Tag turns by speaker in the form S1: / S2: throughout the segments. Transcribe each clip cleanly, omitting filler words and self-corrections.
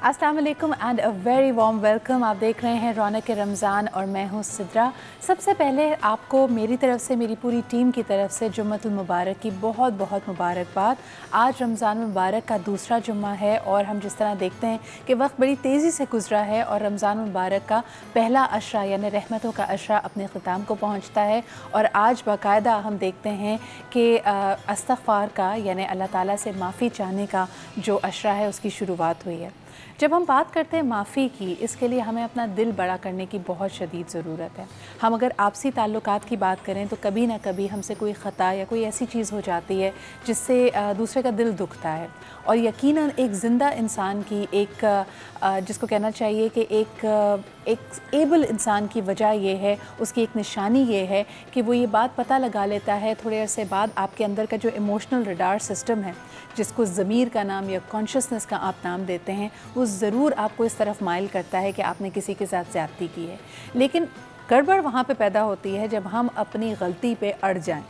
S1: अस्सलाम वालेकुम and a very warm welcome. आप देख रहे हैं रौनक रमज़ान और मैं हूँ सिद्रा। सबसे पहले आपको मेरी तरफ से, मेरी पूरी टीम की तरफ से जुम्मतुल मुबारक की बहुत बहुत मुबारकबाद। आज रमज़ान मुबारक का दूसरा जुम्मा है और हम जिस तरह देखते हैं कि वक्त बड़ी तेज़ी से गुजरा है और रमज़ान मुबारक का पहला अशरा यानी रहमतों का अशरा अपने ख़िताम को पहुँचता है और आज बाकायदा हम देखते हैं कि इस्तग़फ़ार का यानी अल्लाह ताला से माफ़ी चाहने का जो अशरा है उसकी शुरुआत हुई है। जब हम बात करते हैं माफ़ी की, इसके लिए हमें अपना दिल बड़ा करने की बहुत शदीद ज़रूरत है। हम अगर आपसी ताल्लुकात की बात करें तो कभी ना कभी हमसे कोई ख़ता या कोई ऐसी चीज़ हो जाती है जिससे दूसरे का दिल दुखता है और यकीनन एक ज़िंदा इंसान की जिसको कहना चाहिए कि एक एबल इंसान की वजह ये है, उसकी एक निशानी ये है कि वो ये बात पता लगा लेता है थोड़े अरसे बाद आपके अंदर का जो इमोशनल रडार सिस्टम है, जिसको ज़मीर का नाम या कॉन्शियसनेस का आप नाम देते हैं, वो ज़रूर आपको इस तरफ माइल करता है कि आपने किसी के साथ ज़्यादती की है। लेकिन गड़बड़ वहाँ पे पैदा होती है जब हम अपनी गलती पे अड़ जाएं।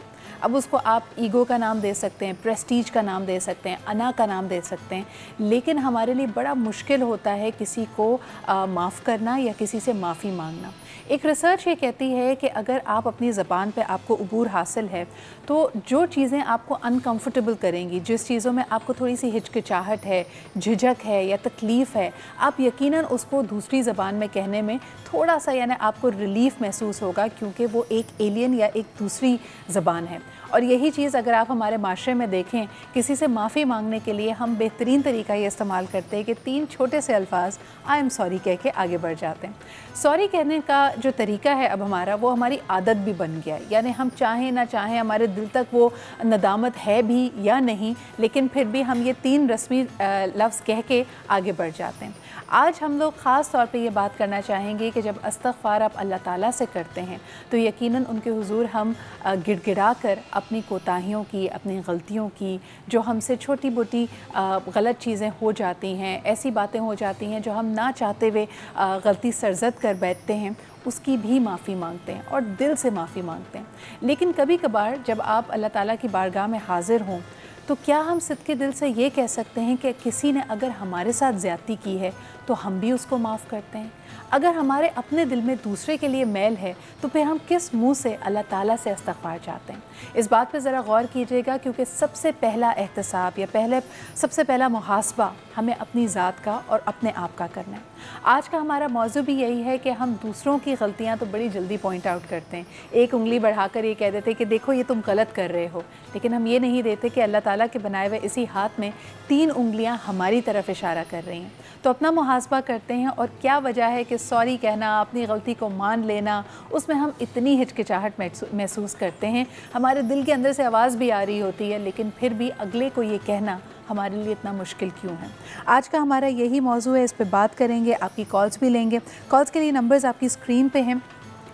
S1: अब उसको आप ईगो का नाम दे सकते हैं, प्रेस्टीज का नाम दे सकते हैं, अना का नाम दे सकते हैं, लेकिन हमारे लिए बड़ा मुश्किल होता है किसी को माफ़ करना या किसी से माफ़ी मांगना। एक रिसर्च ये कहती है कि अगर आप अपनी ज़बान पे आपको उबूर हासिल है तो जो चीज़ें आपको अनकंफर्टेबल करेंगी, जिस चीज़ों में आपको थोड़ी सी हिचकिचाहट है, झिझक है या तकलीफ़ है, आप यकीनन उसको दूसरी ज़बान में कहने में थोड़ा सा यानी आपको रिलीफ़ महसूस होगा क्योंकि वो एक एलियन या एक दूसरी ज़बान है। और यही चीज़ अगर आप हमारे माशरे में देखें, किसी से माफ़ी मांगने के लिए हम बेहतरीन तरीका ये इस्तेमाल करते हैं कि 3 छोटे से अल्फाज आई एम सॉरी कह के आगे बढ़ जाते हैं। सॉरी कहने का जो तरीका है अब हमारा, वो हमारी आदत भी बन गया है, यानी हम चाहें ना चाहें हमारे दिल तक वो नदामत है भी या नहीं, लेकिन फिर भी हम ये 3 रस्मी लफ्ज़ कह के आगे बढ़ जाते हैं। आज हम लोग ख़ास तौर पे ये बात करना चाहेंगे कि जब इस्तग़फ़ार आप अल्लाह ताला से करते हैं तो यकीनन उनके हुज़ूर हम गिड़गिड़ा कर अपनी कोताहियों की, अपनी गलतियों की, जो हमसे छोटी मोटी गलत चीज़ें हो जाती हैं, ऐसी बातें हो जाती हैं जो हम ना चाहते हुए गलती सरज़द कर बैठते हैं, उसकी भी माफ़ी मांगते हैं और दिल से माफ़ी मांगते हैं। लेकिन कभी कभार जब आप अल्लाह ताला की बारगाह में हाज़िर हों तो क्या हम सिद्क़े दिल से ये कह सकते हैं कि किसी ने अगर हमारे साथ ज़्यादती की है तो हम भी उसको माफ़ करते हैं? अगर हमारे अपने दिल में दूसरे के लिए मैल है तो फिर हम किस मुंह से अल्लाह ताला से इस्तग़फ़ार चाहते हैं? इस बात पे ज़रा गौर कीजिएगा क्योंकि सबसे पहला एहतसाब या सबसे पहला मुहासबा हमें अपनी ज़ात का और अपने आप का करना है। आज का हमारा मौजू भी यही है कि हम दूसरों की गलतियाँ तो बड़ी जल्दी पॉइंट आउट करते हैं, एक उंगली बढ़ाकर ये कह देते हैं कि देखो ये तुम गलत कर रहे हो, लेकिन हम ये नहीं देते कि अल्लाह ताला के बनाए हुए इसी हाथ में 3 उंगलियाँ हमारी तरफ इशारा कर रही हैं। तो अपना मुहासबा करते हैं और क्या वजह है कि सॉरी कहना, अपनी गलती को मान लेना, उसमें हम इतनी हिचकिचाहट महसूस करते हैं, हमारे दिल के अंदर से आवाज़ भी आ रही होती है, लेकिन फिर भी अगले को ये कहना हमारे लिए इतना मुश्किल क्यों है? आज का हमारा यही मौजू है, इस पे बात करेंगे, आपकी कॉल्स भी लेंगे। कॉल्स के लिए नंबर्स आपकी स्क्रीन पे हैं।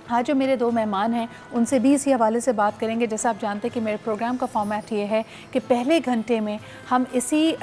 S1: आज जो मेरे 2 मेहमान हैं उनसे भी इसी हवाले से बात करेंगे। जैसा आप जानते हैं कि मेरे प्रोग्राम का फॉर्मेट ये है कि पहले घंटे में हम इसी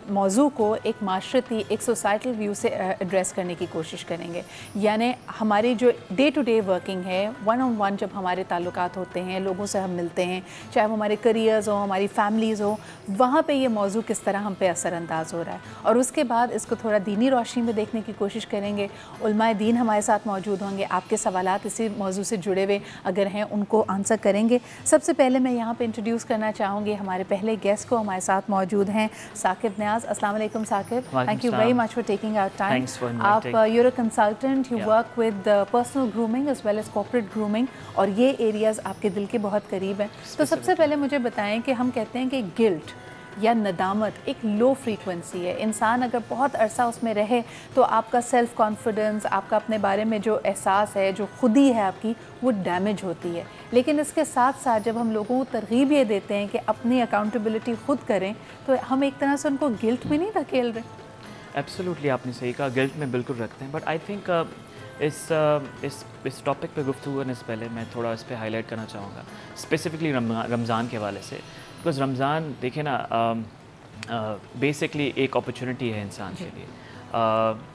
S1: मौजू को एक माशरती, एक सोसाइटल व्यू से एड्रेस करने की कोशिश करेंगे। यानी हमारी जो डे टू डे वर्किंग है, 1 on 1 जब हमारे ताल्लुकात होते हैं, लोगों से हम मिलते हैं, चाहे वो हमारे करियर्स हो, हमारी फैमिलीज़ हो, वहाँ पर ये मौजू किस तरह हम पे असरअंदाज हो रहा है। और उसके बाद इसको थोड़ा दीनी रोशनी में देखने की कोशिश करेंगे। उलमाए दीन हमारे साथ मौजूद होंगे, आपके सवालात इसी मौजू से जुड़े हुए अगर हैं उनको आंसर करेंगे। सबसे पहले मैं यहाँ पे इंट्रोड्यूस करना चाहूँगी हमारे पहले गेस्ट को। हमारे साथ मौजूद हैं साकिब न्याज। अस्सलाम वालेकुम Saqib, thank you very much for taking our time. आप you're a consultant, you work with personal grooming as well as corporate grooming और ये एरियाज़ आपके दिल के बहुत करीब हैं। तो सबसे पहले मुझे बताएं कि हम कहते हैं कि गिल्ट या नदामत एक लो फ्रीक्वेंसी है। इंसान अगर बहुत अरसा उसमें रहे तो आपका सेल्फ़ कॉन्फिडेंस, आपका अपने बारे में जो एहसास है, जो खुदी है आपकी, वो डैमेज होती है। लेकिन इसके साथ साथ जब हम लोगों को तरगीब ये देते हैं कि अपनी अकाउंटेबिलिटी ख़ुद करें तो हम एक तरह से उनको गिल्ट में नहीं धकेल रहे।
S2: एब्सोल्युटली, आपने सही कहा, गिल्ट में बिल्कुल रखते हैं। बट आई थिंक इस टॉपिक पे गुफ्तगू करने से पहले मैं थोड़ा इस पर हाईलाइट करना चाहूँगा स्पेसिफ़िकली रमज़ान के हवाले से। बिकॉज़ रमज़ान देखें ना, बेसिकली एक अपॉर्चुनिटी है इंसान के लिए।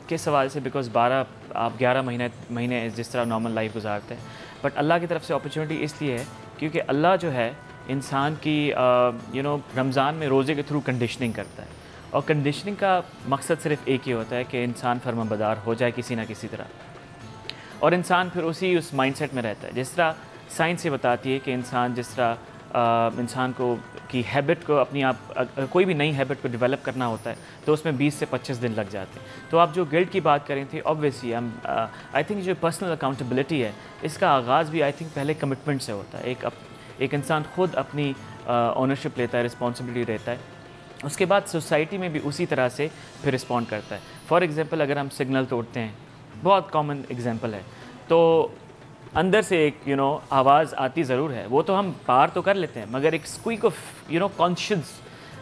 S2: किस सवाल से? बिकॉज़ 11 महीने जिस तरह नॉर्मल लाइफ गुजारते हैं, बट अल्लाह की तरफ से अपॉर्चुनिटी इसलिए है क्योंकि अल्लाह जो है इंसान की रमज़ान में रोज़े के थ्रू कंडीशनिंग करता है اور کنڈیشننگ کا مقصد صرف ایک ہی ہوتا ہے کہ انسان فرمانبردار ہو جائے کسی نہ کسی طرح, اور انسان پھر اس مائنڈ سیٹ میں رہتا ہے. جس طرح سائنس یہ بتاتی ہے کہ انسان جس طرح انسان کو کی ہیبٹ کو اپنی کوئی بھی نئی ہیبٹ کو ڈیولپ کرنا ہوتا ہے تو اس میں 20 سے 25 دن لگ جاتے ہیں. تو آپ جو گلٹ کی بات کریں تھے, آبویسلی آئی تھنک جو پرسنل اکاؤنٹیبلٹی ہے اس کا آغاز بھی آئی تھنک پہلے کمٹمنٹ سے ہوتا ہے. ایک انسان خود اپنی اونرشپ لیتا ہے, رسپانسبلٹی لیتا ہے, اس کے بعد سوسائٹی میں بھی اسی طرح سے پھر رسپونڈ کرتا ہے. فار ایگزامپل اگر ہم سگنل توڑتے ہیں, بہت کامن ایگزامپل ہے, تو اندر سے ایک آواز آتی ضرور ہے, وہ تو ہم پار تو کر لیتے ہیں مگر ایک اسکویک آف کانشیس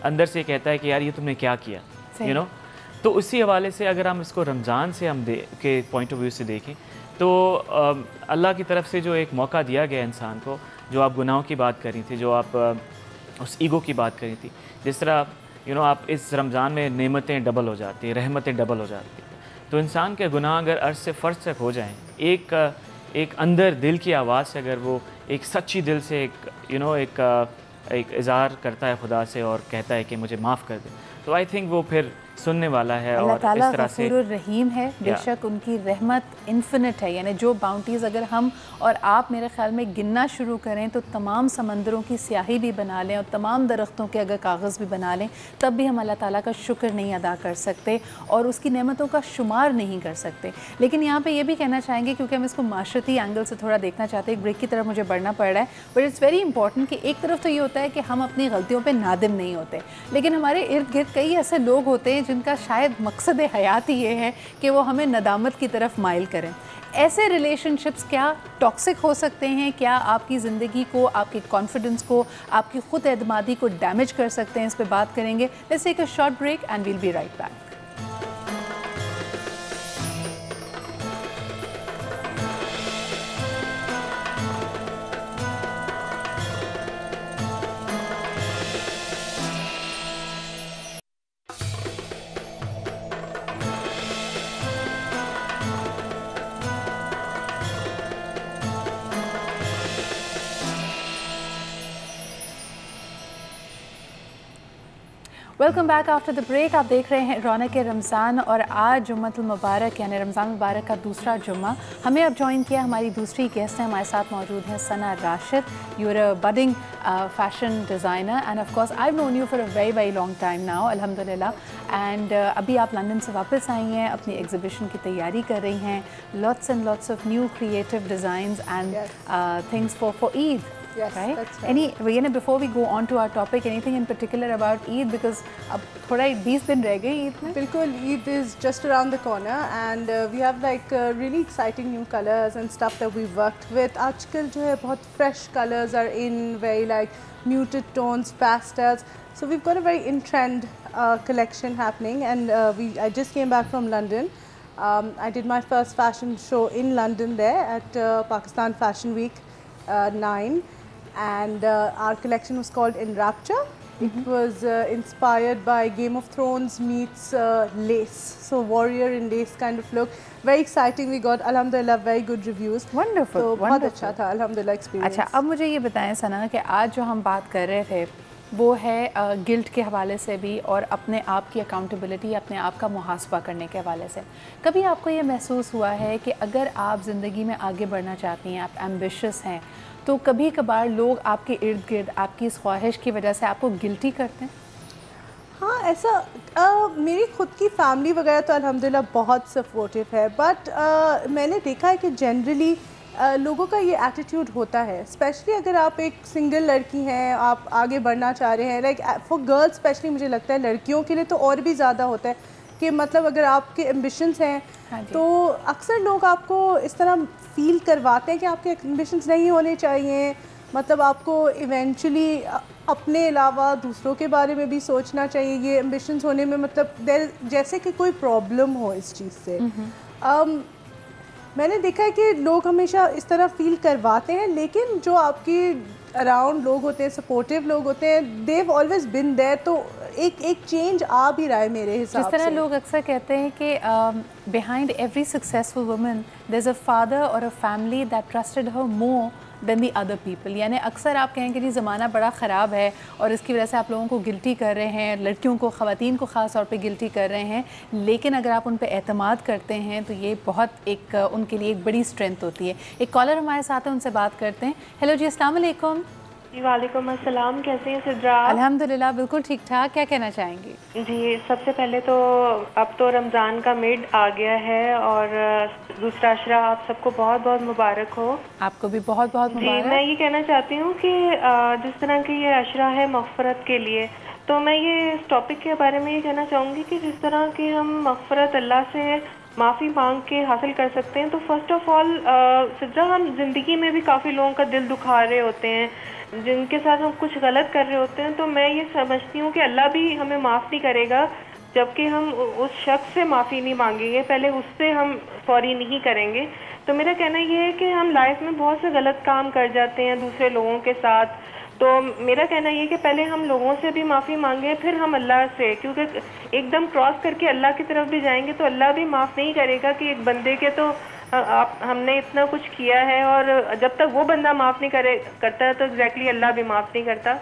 S2: اندر سے کہتا ہے کہ یار یہ تم نے کیا کیا, تو اسی حوالے سے اگر ہم اس کو رمضان سے ہم کے پوائنٹ آف ویو سے دیکھیں تو اللہ کی طرف سے جو ایک موقع دیا گیا انسان کو, جو آپ گناہوں کی بات کر رہی تھی, جو آپ اس ایگو کی بات کر رہی تھی, جس طرح آپ اس رمضان میں نعمتیں ڈبل ہو جاتی ہیں, رحمتیں ڈبل ہو جاتی ہیں, تو انسان کے گناہ اگر عرض سے فرض تک ہو جائیں, ایک اندر دل کی آواز سے اگر وہ ایک سچی دل سے ایک اظہار کرتا ہے خدا سے اور کہتا ہے کہ مجھے معاف کر دے, تو آئی تھنک وہ پھر سننے والا ہے.
S1: اللہ
S2: اور
S1: تعالیٰ
S2: اس طرح سے
S1: غفور الرحیم ہے, بے شک ان کی رحمت انفینٹ ہے, یعنی جو باؤنٹیز اگر ہم اور آپ میرے خیال میں گننا شروع کریں تو تمام سمندروں کی سیاہی بھی بنا لیں اور تمام درختوں کے اگر کاغذ بھی بنا لیں تب بھی ہم اللہ تعالیٰ کا شکر نہیں ادا کر سکتے اور اس کی نعمتوں کا شمار نہیں کر سکتے. لیکن یہاں پہ یہ بھی کہنا چاہیں گے, کیونکہ ہم اس کو معاشرتی اینگل سے تھوڑا دیکھنا چاہتے ہیں, ایک بریک کی طرف مجھے بڑھنا پڑ رہا ہے, بٹ اٹس ویری امپورٹنٹ کہ ایک طرف تو یہ ہوتا ہے کہ ہم اپنی غلطیوں پہ نادم نہیں ہوتے, لیکن ہمارے ارد گرد کئی ایسے لوگ ہوتے ہیں جن کا شاید مقصد حیات ہی یہ ہے کہ وہ ہمیں ندامت کی طرف مائل کریں. ایسے ریلیشن شپس کیا ٹاکسک ہو سکتے ہیں؟ کیا آپ کی زندگی کو, آپ کی کانفیڈنس کو, آپ کی خود اعتمادی کو ڈیمیج کر سکتے ہیں؟ اس پہ بات کریں گے. Let's take a short break and we'll be right back. Welcome back after the break. آپ دیکھ رہے ہیں رونق رمضان اور آج جمعۃ المبارک یعنی رمضان مبارک کا دوسرا جمعہ. ہمیں اب جوائن کیا ہماری دوسری گیسٹ ہیں, ہمارے ساتھ موجود ہیں Sana Rashid. You are a budding fashion designer and of course I known you for a very very long time now الحمدللہ. اینڈ ابھی آپ لندن سے واپس آئی ہیں, اپنی ایگزیبیشن کی تیاری کر رہی ہیں. Lots and lots of new creative designs and things for Eid.
S3: Yes,
S1: right?
S3: that's right.
S1: Before we go on to our topic, anything in particular about Eid, because اب تھوڑا 20 دن رہ گئے عید میں.
S3: بالکل, Eid is just around the corner and we have like really exciting new colors and stuff that we've worked with. آج کل جو ہے بہت fresh colors are in, very like muted tones, pastels. So we've got a very in-trend collection happening and I just came back from London. I did my first fashion show in London there at Pakistan Fashion Week 9. And our collection was called Enrapture. It was inspired by Game of Thrones meets lace, so warrior in lace kind of look. Very exciting. We got alhamdulillah very good reviews.
S1: Wonderful,
S3: so بہت اچھا تھا alhamdulillah experience.
S1: اچھا, اب مجھے یہ بتائیں ثنا کہ آج جو ہم بات کر رہے تھے وہ ہے گلٹ کے حوالے سے بھی اور اپنے آپ کی اکاؤنٹیبلٹی, اپنے آپ کا محاسبہ کرنے کے حوالے سے. کبھی آپ کو یہ محسوس ہوا ہے کہ اگر آپ زندگی میں آگے بڑھنا چاہتی ہیں, آپ ایمبیشس ہیں, تو کبھی کبھار لوگ آپ کے ارد گرد آپ کی اس خواہش کی وجہ سے آپ کو گلٹی کرتے ہیں؟
S3: ہاں, ایسا میری خود کی فیملی وغیرہ تو الحمدللہ بہت سپورٹیو ہے, بٹ میں نے دیکھا ہے کہ جنرلی لوگوں کا یہ ایٹیٹیوڈ ہوتا ہے, اسپیشلی اگر آپ ایک سنگل لڑکی ہیں, آپ آگے بڑھنا چاہ رہے ہیں, لائک فار گرلس اسپیشلی مجھے لگتا ہے لڑکیوں کے لیے تو اور بھی زیادہ ہوتا ہے کہ مطلب اگر آپ کے ایمبیشنس ہیں تو اکثر لوگ آپ کو اس طرح فیل کرواتے ہیں کہ آپ کے ایمبیشنس نہیں ہونے چاہیے, مطلب آپ کو ایونچولی اپنے علاوہ دوسروں کے بارے میں بھی سوچنا چاہیے, یہ ایمبیشنس ہونے میں مطلب جیسے کہ کوئی پرابلم ہو اس چیز سے. میں نے دیکھا ہے کہ لوگ ہمیشہ اس طرح فیل کرواتے ہیں, لیکن جو آپ کی اراؤنڈ لوگ ہوتے ہیں, سپورٹیو لوگ ہوتے ہیں, دیو آلویز بن دیر, تو ایک چینج آ بھی رہا ہے میرے حساب سے.
S1: جس طرح لوگ اکثر کہتے ہیں کہ behind every successful woman there is a father اور a family that trusted her more than the other people. یعنی اکثر آپ کہیں کہ جی زمانہ بڑا خراب ہے اور اس کی وجہ سے آپ لوگوں کو گلٹی کر رہے ہیں, لڑکیوں کو, خواتین کو خاص طور پہ گلٹی کر رہے ہیں, لیکن اگر آپ ان پہ اعتماد کرتے ہیں تو یہ بہت ایک ان کے لیے ایک بڑی اسٹرینتھ ہوتی ہے. ایک کالر ہمارے ساتھ ہیں, ان سے بات کرتے ہیں. ہیلو جی, السلام علیکم.
S4: جی وعلیکم السلام, کیسے ہیں صدرا؟
S1: الحمدللہ بالکل ٹھیک ٹھاک. کیا کہنا چاہیں گی؟
S4: جی سب سے پہلے تو اب تو رمضان کا مڈ آ گیا ہے اور دوسرا عشرہ آپ سب کو بہت بہت مبارک ہو.
S1: آپ کو بھی بہت بہت مبارک.
S4: جی میں یہ کہنا چاہتی ہوں کہ جس طرح کہ یہ عشرہ ہے مغفرت کے لیے, تو میں یہ اس ٹاپک کے بارے میں یہ کہنا چاہوں گی کہ جس طرح کہ ہم مغفرت اللہ سے معافی مانگ کے حاصل کر سکتے ہیں, تو فرسٹ آف آل صدرا ہم زندگی میں بھی کافی لوگوں کا دل دکھا رہے ہوتے ہیں, جن کے ساتھ ہم کچھ غلط کر رہے ہوتے ہیں, تو میں یہ سمجھتی ہوں کہ اللہ بھی ہمیں معاف نہیں کرے گا جبکہ ہم اس شخص سے معافی نہیں مانگیں گے, پہلے اس سے ہم سوری نہیں کریں گے. تو میرا کہنا یہ ہے کہ ہم لائف میں بہت سے غلط کام کر جاتے ہیں دوسرے لوگوں کے ساتھ, تو میرا کہنا یہ کہ پہلے ہم لوگوں سے بھی معافی مانگیں پھر ہم اللہ سے, کیونکہ ایک دم کراس کر کے اللہ کی طرف بھی جائیں گے تو اللہ بھی معاف نہیں کرے گا کہ ایک بندے کے تو ہم نے اتنا کچھ کیا ہے, اور جب تک وہ بندہ معاف نہیں کرتا ہے تو ایگزیکٹلی اللہ بھی معاف نہیں کرتا.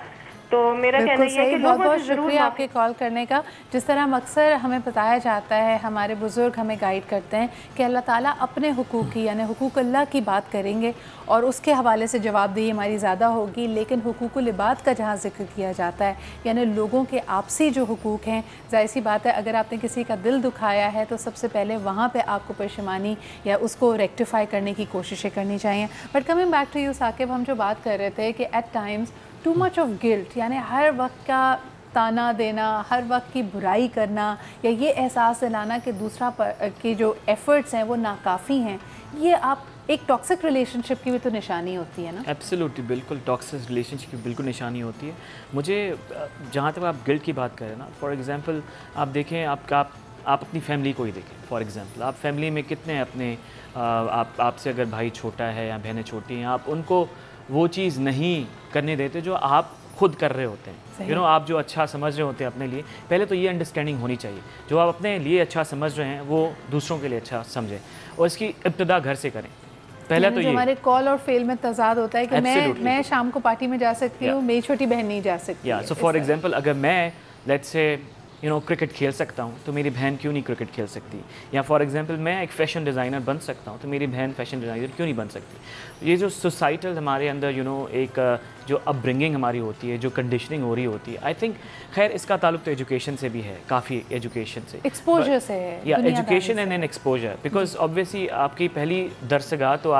S4: تو میرا کہنا یہ ہے کہ
S1: بہت بہت شکریہ آپ کے کال کرنے کا. جس طرح اکثر ہمیں بتایا جاتا ہے, ہمارے بزرگ ہمیں گائیڈ کرتے ہیں کہ اللہ تعالیٰ اپنے حقوق کی یعنی حقوق اللہ کی بات کریں گے اور اس کے حوالے سے جواب دہی ہماری زیادہ ہوگی, لیکن حقوق العباد کا جہاں ذکر کیا جاتا ہے یعنی لوگوں کے آپسی جو حقوق ہیں, ظاہر سی بات ہے اگر آپ نے کسی کا دل دکھایا ہے تو سب سے پہلے وہاں پہ آپ کو پشیمانی یا اس کو ریکٹیفائی کرنے کی کوششیں کرنی چاہیے. But coming back to you Saqib, ہم جو بات کر رہے تھے کہ at times too much of guilt, یعنی ہر وقت کا تانا دینا, ہر وقت کی برائی کرنا یا یہ احساس دلانا کہ دوسرا کی جو ایفرٹس ہیں وہ ناکافی ہیں, یہ آپ ایک ٹاکسک ریلیشن شپ کی بھی تو نشانی ہوتی ہے نا؟
S2: ایبسلیوٹلی, بالکل ٹاکسک ریلیشن شپ کی بالکل نشانی ہوتی ہے. مجھے جہاں تک آپ گلٹ کی بات کریں نا, فار ایگزامپل آپ دیکھیں, آپ اپنی فیملی کو ہی دیکھیں. فار ایگزامپل آپ فیملی میں کتنے اپنے آپ سے اگر بھائی چھوٹا ہے یا بہنیں چھوٹی ہیں, آپ ان کو وہ چیز نہیں کرنے دیتے جو آپ خود کر رہے ہوتے ہیں. آپ جو اچھا سمجھ رہے ہوتے ہیں اپنے لیے, پہلے تو یہ انڈرسٹینڈنگ ہونی چاہیے, جو آپ اپنے لیے اچھا سمجھ رہے ہیں وہ دوسروں کے لیے اچھا سمجھیں, اور اس کی ابتدا گھر سے کریں. پہلا تو یہ
S1: ہمارے کال اور فیل میں تضاد ہوتا ہے کہ میں شام کو پارٹی میں جا سکتی ہوں, میری چھوٹی بہن نہیں جا سکتی.
S2: سو فار ایگزامپل اگر میں لیٹس سے کرکٹ کھیل سکتا ہوں تو میری بہن کیوں نہیں کرکٹ کھیل سکتی, یا فار ایگزامپل میں ایک فیشن ڈیزائنر بن سکتا ہوں تو میری بہن فیشن ڈیزائنر کیوں نہیں بن سکتی. یہ جو سوسائٹل ہمارے اندر ایک جو اپ برنگنگ ہماری ہوتی ہے, جو کنڈیشننگ ہو رہی ہوتی ہے, آئی تھنک خیر اس کا تعلق تو ایجوکیشن سے بھی ہے, کافی ایجوکیشن سے,
S1: ایکسپوجر سے ہے,
S2: یا education and an exposure, because obviously آپ کی پہلی درسگاہ تو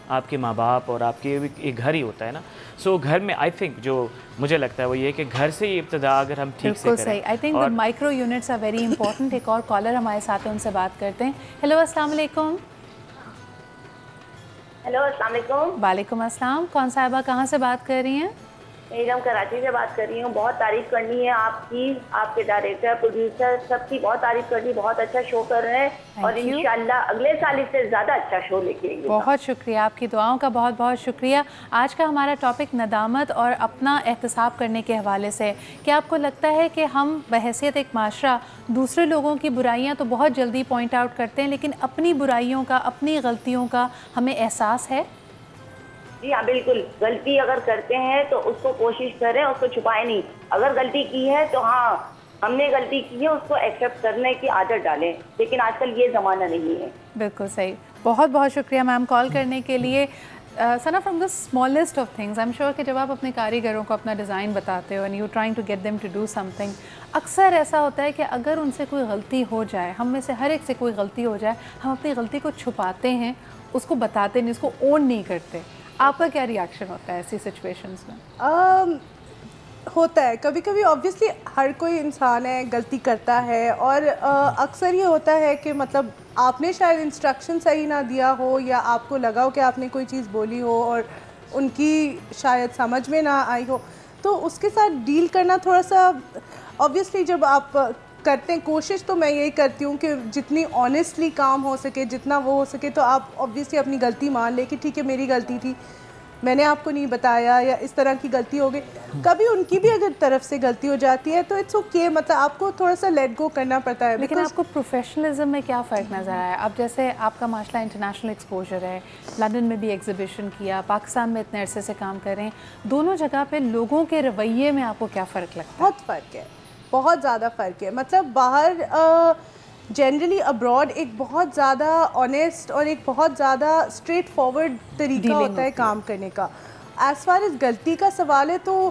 S2: آپ کے ماں باپ اور آپ کے ایک گھر ہی ہوتا ہے نا. سو گھر میں آئی تھنک جو مجھے لگتا ہے وہ یہ کہ گھر سے ہی ابتدا اگر ہم ٹھیک سے کریں.
S1: I think the micro units are very important. ایک اور کالر ہمارے ساتھ ہیں, ان سے بات کرتے ہیں. ہیلو السلام علیکم.
S5: ہیلو السلام علیکم.
S1: وعلیکم السلام. کون صاحبہ کہاں سے بات کر رہی ہیں؟
S5: میں کراچی سے بات کر رہی ہوں. بہت تعریف کرنی ہے آپ کی, آپ کے ڈائریکٹر پروڈیوسر سب کی بہت تعریف کرنی, بہت اچھا شو کر رہے ہیں اور انشاءاللہ اگلے سال اس سے زیادہ اچھا شو لے کے آئیں گے.
S1: بہت شکریہ, آپ کی دعاؤں کا بہت بہت شکریہ. آج کا ہمارا ٹاپک ندامت اور اپنا احتساب کرنے کے حوالے سے. کیا آپ کو لگتا ہے کہ ہم بحیثیت ایک معاشرہ دوسرے لوگوں کی برائیاں تو بہت جلدی پوائنٹ آؤٹ کرتے ہیں, لیکن اپنی برائیوں کا, اپنی غلطیوں کا ہمیں احساس ہے؟
S5: جی ہاں بالکل. غلطی اگر کرتے ہیں تو اس کو کوشش کریں, اس کو چھپائیں نہیں. اگر غلطی کی ہے تو ہاں ہم نے غلطی کی ہے, اس کو ایکسیپٹ کرنے کی عادت ڈالیں, لیکن آج کل یہ زمانہ نہیں ہے.
S1: بالکل صحیح. بہت بہت شکریہ میم کال کرنے کے لیے. Sana, from the smallest of things, I am sure کہ جب آپ اپنے کاریگروں کو اپنا ڈیزائن بتاتے ہو and you trying to get them to do something, اکثر ایسا ہوتا ہے کہ اگر ان سے کوئی غلطی ہو جائے, ہم میں سے ہر ایک سے کوئی غلطی ہو جائے, ہم اپنی غلطی کو چھپاتے ہیں, اس کو بتاتے نہیں, اس کو اون نہیں کرتے. آپ کا کیا ریاکشن ہوتا ہے ایسی سچویشنز میں؟
S3: ہوتا ہے کبھی کبھی, آبویسلی ہر کوئی انسان ہے, غلطی کرتا ہے, اور اکثر یہ ہوتا ہے کہ مطلب آپ نے شاید انسٹرکشن صحیح نہ دیا ہو, یا آپ کو لگا ہو کہ آپ نے کوئی چیز بولی ہو اور ان کی شاید سمجھ میں نہ آئی ہو, تو اس کے ساتھ ڈیل کرنا تھوڑا سا, آبویسلی جب آپ کرتے ہیں کوشش, تو میں یہی کرتی ہوں کہ جتنی آنیسٹلی کام ہو سکے, جتنا وہ ہو سکے, تو آپ آبویسلی اپنی غلطی مان لیں کہ ٹھیک ہے میری غلطی تھی. میں نے آپ کو نہیں بتایا یا اس طرح کی غلطی ہو گئی. کبھی ان کی بھی اگر طرف سے غلطی ہو جاتی ہے تو اٹس اوکے, مطلب آپ کو تھوڑا سا لیٹ گو کرنا پڑتا ہے.
S1: لیکن آپ کو پروفیشنلزم میں کیا فرق نظر آیا؟ اب جیسے آپ کا ماشاء اللہ انٹرنیشنل ایکسپوجر ہے, لندن میں بھی ایگزیبیشن کیا, پاکستان میں اتنے عرصے سے کام کر رہے ہیں, دونوں جگہ پہ لوگوں کے رویے میں آپ کو کیا فرق لگتا ہے؟
S3: بہت فرق ہے, بہت زیادہ فرق ہے. مطلب باہر جنرلی ابراڈ ایک بہت زیادہ آنیسٹ اور ایک بہت زیادہ اسٹریٹ فارورڈ طریقہ ہوتا ہے کام کرنے کا. ایز فار ایز غلطی کا سوال ہے تو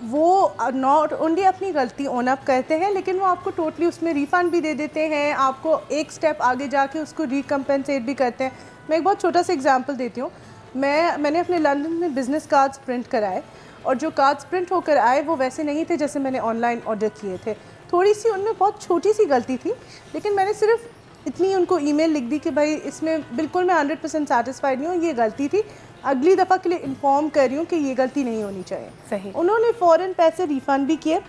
S3: وہ ناٹ اونلی اپنی غلطی اون اپ کرتے ہیں, لیکن وہ آپ کو ٹوٹلی اس میں ریفنڈ بھی دے دیتے ہیں, آپ کو ایک سٹیپ آگے جا کے اس کو ریکمپنسیٹ بھی کرتے ہیں. میں ایک بہت چھوٹا سا ایگزامپل دیتی ہوں. میں نے اپنے لندن میں بزنس کارڈز پرنٹ کرائے, اور جو کارڈز پرنٹ ہو کر آئے وہ ویسے نہیں تھے جیسے میں نے آن لائن آرڈر کیے تھے. تھوڑی سی ان میں بہت چھوٹی سی غلطی تھی, لیکن میں نے صرف اتنی ان کو ای میل لکھ دی کہ بھائی اس میں بالکل میں 100% سیٹسفائڈ نہیں ہوں, یہ غلطی تھی, اگلی دفعہ کے لیے انفارم کر رہی ہوں کہ یہ غلطی نہیں ہونی چاہیے.
S1: صحیح.
S3: انہوں نے فوراً پیسے ریفنڈ بھی کیے,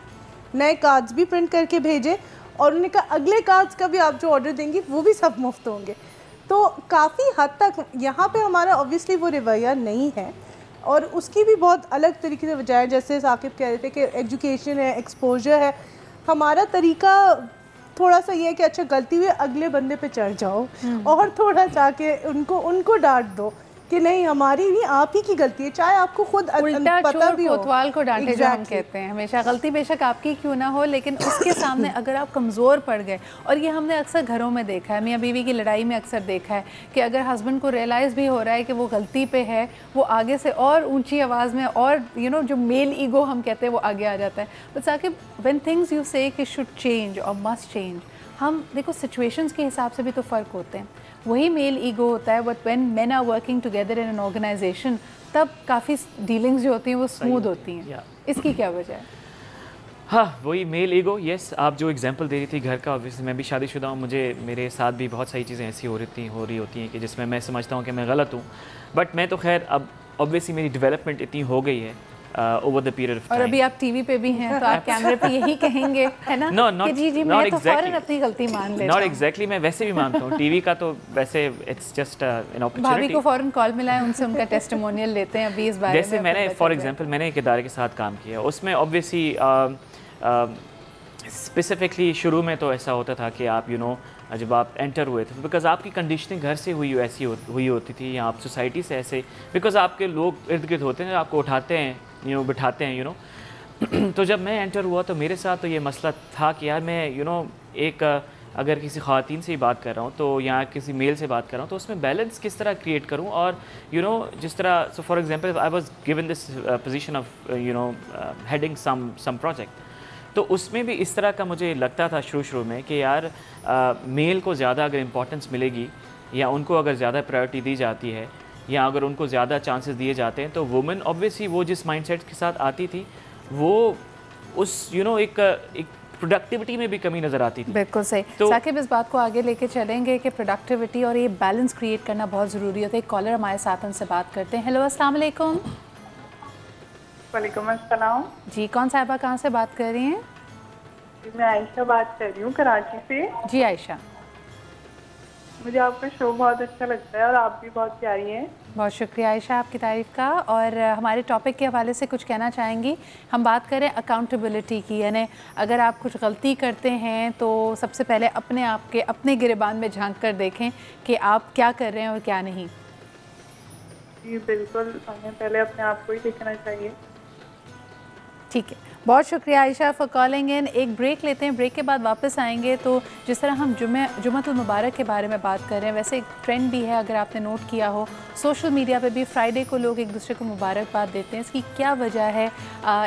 S3: نئے کارڈز بھی پرنٹ کر کے بھیجے, اور انہوں نے کہا اگلے کارڈز کا بھی آپ جو آرڈر دیں گی وہ بھی سب مفت ہوں گے. تو کافی حد تک یہاں پہ ہمارا اوبویسلی وہ رویہ نہیں ہے, اور اس کی بھی بہت الگ طریقے سے وجہ ہے. جیسے ثاقب کہہ رہے تھے کہ ایجوکیشن ہے, ایکسپوجر ہے. ہمارا طریقہ تھوڑا سا یہ ہے کہ اچھا غلطی ہوئی اگلے بندے پہ چڑھ جاؤ اور تھوڑا جا کے ان کو ڈانٹ دو کہ نہیں ہماری نہیں آپ ہی کی غلطی ہے, چاہے آپ کو خود پتہ بھی ہو.
S1: کوتوال کو ڈانٹے جو ہم کہتے ہیں ہمیشہ, غلطی بے شک آپ کی کیوں نہ ہو, لیکن اس کے سامنے اگر آپ کمزور پڑ گئے, اور یہ ہم نے اکثر گھروں میں دیکھا ہے, میاں بیوی کی لڑائی میں اکثر دیکھا ہے کہ اگر ہسبینڈ کو ریئلائز بھی ہو رہا ہے کہ وہ غلطی پہ ہے, وہ آگے سے اور اونچی آواز میں اور جو میل ایگو ہم کہتے ہیں وہ آگے آ جاتا ہے. But Saqib when things you سے کہ شوڈ چینج اور مسٹ چینج, ہم دیکھو سچویشنز کے حساب سے بھی تو فرق ہوتے ہیں. وہی میل ایگو ہوتا ہے, but when men are working together in an organization تب کافی ڈیلنگز جو ہوتی ہیں وہ اسموتھ ہوتی ہیں. اس کی کیا وجہ ہے؟
S2: ہاں وہی میل ایگو. یس, آپ جو ایگزامپل دے رہی تھی گھر کا, اوبیسلی میں بھی شادی شدہ ہوں, مجھے میرے ساتھ بھی بہت ساری چیزیں ایسی ہو رہی ہوتی ہیں کہ جس میں سمجھتا ہوں کہ میں غلط ہوں, بٹ میں تو خیر اب اوبیسلی میری ڈیولپمنٹ اتنی ہو گئی ہے over the period of time.
S1: اور ابھی آپ ٹی وی پہ بھی ہیں تو آپ کیمرے پہ یہی کہیں گے ہے نا کہ جی میں تو فوراً اپنی غلطی مان لیتا ہوں.
S2: ناٹ ایگزیکٹلی, میں ویسے بھی مانتا ہوں ٹی وی کا تو ویسے اٹس جسٹ این اپرچونٹی.
S1: بھابھی کو فوراً کال ملا ہے, ان سے ان کا ٹیسٹیمونیل لیتے ہیں ابھی اس بارے میں.
S2: جیسے میں نے فار ایگزامپل میں نے ایک ادارے کے ساتھ کام کیا, اس میں اوبویسلی اسپیسیفکلی شروع میں تو ایسا ہوتا تھا کہ آپ جب آپ انٹر ہوئے تھے, بیکاز آپ کی کنڈیشننگ گھر سے ایسی ہوئی ہوتی تھی, یا آپ سوسائٹی سے ایسے, بیکاز آپ کے لوگ ارد گرد ہوتے ہیں, آپ کو اٹھاتے ہیں بٹھاتے ہیں تو جب میں انٹر ہوا تو میرے ساتھ تو یہ مسئلہ تھا کہ یار میں ایک اگر کسی خواتین سے ہی بات کر رہا ہوں تو یا کسی میل سے بات کر رہا ہوں تو اس میں بیلنس کس طرح کریٹ کروں, اور جس طرح so for example I was given this position of heading some project, تو اس میں بھی اس طرح کا مجھے لگتا تھا شروع میں کہ یار میل کو زیادہ اگر امپورٹنس ملے گی, یا ان کو اگر زیادہ پرائیورٹی دی جاتی ہے, یا اگر ان کو زیادہ چانسز دیے جاتے ہیں, تو وومن اوبویسلی وہ جس مائنڈ سیٹ کے ساتھ آتی تھی وہ اس ایک پروڈکٹیوٹی میں بھی کمی نظر آتی تھی.
S1: بالکل صحیح. ثاقب اس بات کو آگے لے کے چلیں گے کہ پروڈکٹیوٹی اور یہ بیلنس کریٹ کرنا بہت ضروری ہوتا ہے. ایک کالر ہمارے ساتھ ان سے بات کرتے ہیں. ہیلو السلام علیکم.
S6: وعلیکم السلام.
S1: جی کون صاحبہ کہاں سے بات کر رہی ہیں؟
S6: میں عائشہ بات کر رہی ہوں کراچی سے.
S1: جی عائشہ,
S6: مجھے آپ کا شو بہت اچھا لگتا ہے اور آپ بھی بہت پیاری ہیں.
S1: بہت شکریہ عائشہ آپ کی تعریف کا. اور ہمارے ٹاپک کے حوالے سے کچھ کہنا چاہیں گی؟ ہم بات کریں اکاؤنٹیبلٹی کی, یعنی اگر آپ کچھ غلطی کرتے ہیں تو سب سے پہلے اپنے آپ کے اپنے گریبان میں جھانک کر دیکھیں کہ آپ کیا کر رہے ہیں اور کیا نہیں.
S6: جی بالکل, ہمیں پہلے اپنے آپ کو ہی دیکھنا چاہیے.
S1: ٹھیک ہے, بہت شکریہ عائشہ فار کالنگ ان. ایک بریک لیتے ہیں, بریک کے بعد واپس آئیں گے. تو جس طرح ہم جمعۃ المبارک کے بارے میں بات کر رہے ہیں, ویسے ایک ٹرینڈ بھی ہے اگر آپ نے نوٹ کیا ہو, سوشل میڈیا پہ بھی فرائیڈے کو لوگ ایک دوسرے کو مبارکباد دیتے ہیں. اس کی کیا وجہ ہے,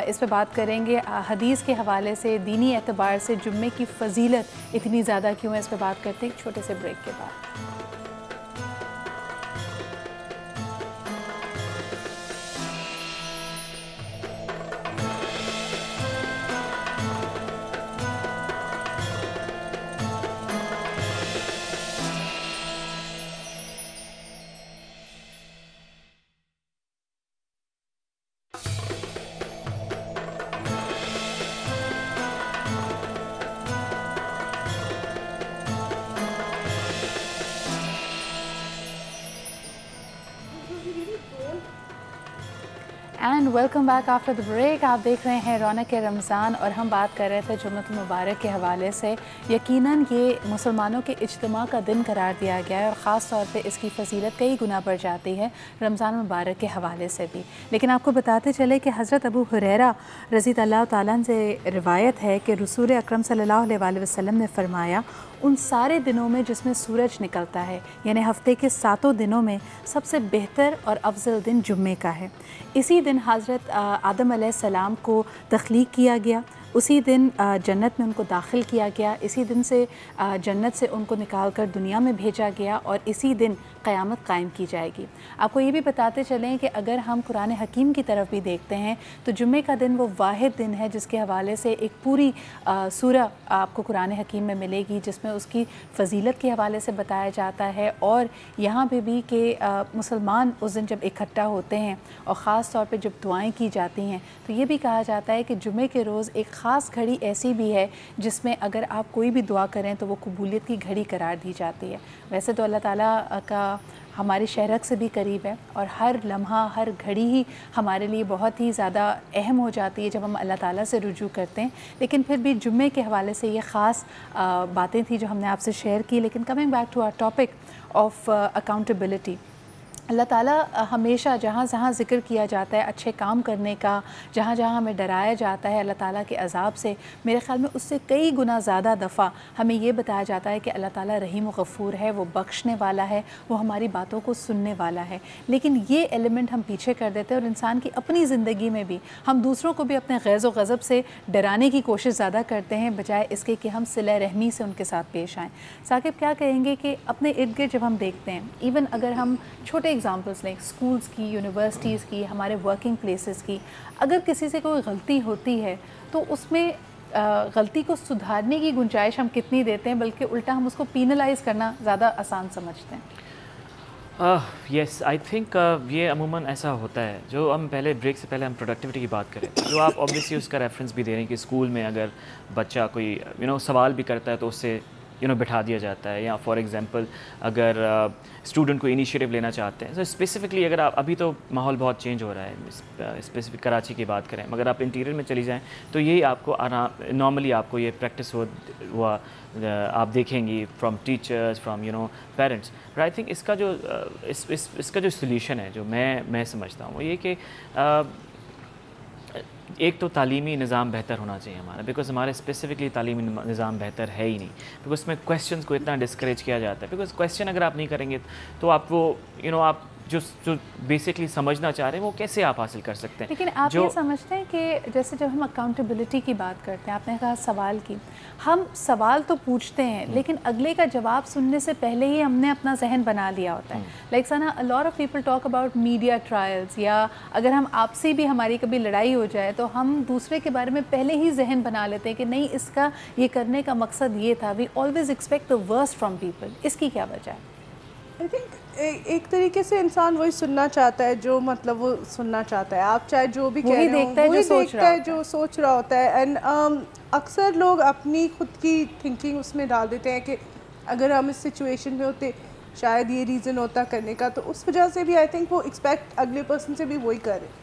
S1: اس پہ بات کریں گے. حدیث کے حوالے سے, دینی اعتبار سے جمعے کی فضیلت اتنی زیادہ کیوں ہے, اس پہ بات کرتے ہیں ایک چھوٹے سے بریک کے بعد. And welcome back after the break. आप देख रहे हैं रौनक रमज़ान और हम बात कर रहे थे जुम्मतुल मुबारक के हवाले से। यकीनन ये मुसलमानों के इज्तिमा का दिन करार दिया गया है और ख़ास तौर पे इसकी फ़जीलत कई गुना बढ़ जाती है रमज़ान मुबारक के हवाले से भी। लेकिन आपको बताते चले कि हज़रत अबू हुरैरा रज़ी अल्लाह तआला अन्हु से रिवायत है कि रसूल अकरम सल्लल्लाहु अलैहि वसल्लम ने फ़रमाया, उन सारे दिनों में जिसमें सूरज निकलता है, यानी हफ़्ते के 7 दिनों में सबसे बेहतर और अफजल दिन जुम्मे का है। इसी दिन हज़रत आदम अलैहिस्सलाम को तख्लीक किया गया, उसी दिन जन्नत में उनको दाखिल किया गया, इसी दिन से जन्नत से उनको निकाल कर दुनिया में भेजा गया और इसी दिन क़यामत कायम की जाएगी। आपको ये भी बताते चलें कि अगर हम कुरान हकीम की तरफ भी देखते हैं तो जुम्मे का दिन वो वाहिद दिन है जिसके हवाले से एक पूरी सूरह आपको कुरान हकीम में मिलेगी जिसमें उसकी फ़जीलत के हवाले से बताया जाता है। और यहाँ पे भी कि मुसलमान उस दिन जब इकट्ठा होते हैं और ख़ास तौर पे जब दुआएं की जाती हैं तो ये भी कहा जाता है कि जुम्मे के रोज़ एक ख़ास घड़ी ऐसी भी है जिसमें अगर आप कोई भी दुआ करें तो वो कबूलियत की घड़ी करार दी जाती है। वैसे तो अल्लाह ताला का हमारे शहरक से भी करीब है और हर लम्हा हर घड़ी ही हमारे लिए बहुत ही ज़्यादा अहम हो जाती है जब हम अल्लाह ताला से रुजू करते हैं। लेकिन फिर भी जुम्मे के हवाले से ये ख़ास बातें थी जो हमने आपसे शेयर की। लेकिन coming back to our topic of accountability, अल्लाह ताला हमेशा जहाँ जहाँ ज़िक्र किया जाता है अच्छे काम करने का, जहाँ जहाँ हमें डराया जाता है अल्लाह ताला के अज़ाब से, मेरे ख़्याल में उससे कई गुना ज़्यादा दफ़ा हमें ये बताया जाता है कि अल्लाह ताला रहीम व गफ़ूर है, वो बख्शने वाला है, वो हमारी बातों को सुनने वाला है। लेकिन ये एलिमेंट हम पीछे कर देते हैं और इंसान की अपनी ज़िंदगी में भी हम दूसरों को भी अपने ग़ैज़ व ग़ज़ब से डराने की कोशिश ज़्यादा करते हैं बजाय इसके कि हम सिला रहमी से उनके साथ पेश आएँ। साकिब, क्या कहेंगे कि अपने इर्द गिर्द जब हम देखते हैं, इवन अगर हम छोटे एग्जाम्पल्स लाइक स्कूल्स की, यूनिवर्सिटीज़ की, हमारे वर्किंग प्लेसेस की, अगर किसी से कोई गलती होती है तो उसमें गलती को सुधारने की गुंजाइश हम कितनी देते हैं, बल्कि उल्टा हम उसको पीनलाइज़ करना ज़्यादा आसान समझते हैं?
S2: यस, आई थिंक ये अमूमन ऐसा होता है। जो हम पहले ब्रेक से पहले हम प्रोडक्टिविटी की बात करें, जो आप ऑब्वियसली उसका रेफरेंस भी दे रहे हैं कि स्कूल में अगर बच्चा कोई सवाल भी करता है तो उससे बिठा दिया जाता है, या फॉर एग्ज़ाम्पल अगर स्टूडेंट को इनिशिएटिव लेना चाहते हैं। तो स्पेसिफ़िकली अगर आप, अभी तो माहौल बहुत चेंज हो रहा है, स्पेसिफिक कराची की बात करें, मगर आप इंटीरियर में चली जाएं तो यही आपको नॉर्मली आपको ये प्रैक्टिस हुआ आप देखेंगी from teachers, from parents. But I think इसका जो इसका जो सोल्यूशन है जो मैं समझता हूँ वो ये कि एक तो तालीमी निज़ाम बेहतर होना चाहिए हमारा, बिकॉज़ हमारे स्पेसिफिकली तालीमी निज़ाम बेहतर है ही नहीं, बिकॉज़ उसमें क्वेश्चंस को इतना डिस्करेज किया जाता है। बिकॉज़ क्वेश्चन अगर आप नहीं करेंगे तो आप वो आप जो बेसिकली समझना चाह रहे हैं वो कैसे आप हासिल कर सकते हैं।
S1: लेकिन आप ये समझते हैं कि जैसे जब हम अकाउंटेबिलिटी की बात करते हैं, आपने कहा सवाल की, हम सवाल तो पूछते हैं लेकिन अगले का जवाब सुनने से पहले ही हमने अपना जहन बना लिया होता है। Like Sana, a lot of people talk about media trials, या अगर हम आपसे भी हमारी कभी लड़ाई हो जाए तो हम दूसरे के बारे में पहले ही जहन बना लेते हैं कि नहीं, इसका ये करने का मकसद ये था। We always expect the worst from people. इसकी क्या वजह है?
S3: आई थिंक एक तरीके से इंसान वही सुनना चाहता है जो मतलब वो सुनना चाहता है। आप चाहे जो भी कह रहे हो, वही देखता है जो सोच रहा होता है। एंड अक्सर लोग अपनी खुद की थिंकिंग उसमें डाल देते हैं कि अगर हम इस सिचुएशन में होते शायद ये रीज़न होता करने का, तो उस वजह से भी आई थिंक वो एक्सपेक्ट अगले पर्सन से भी वही करे।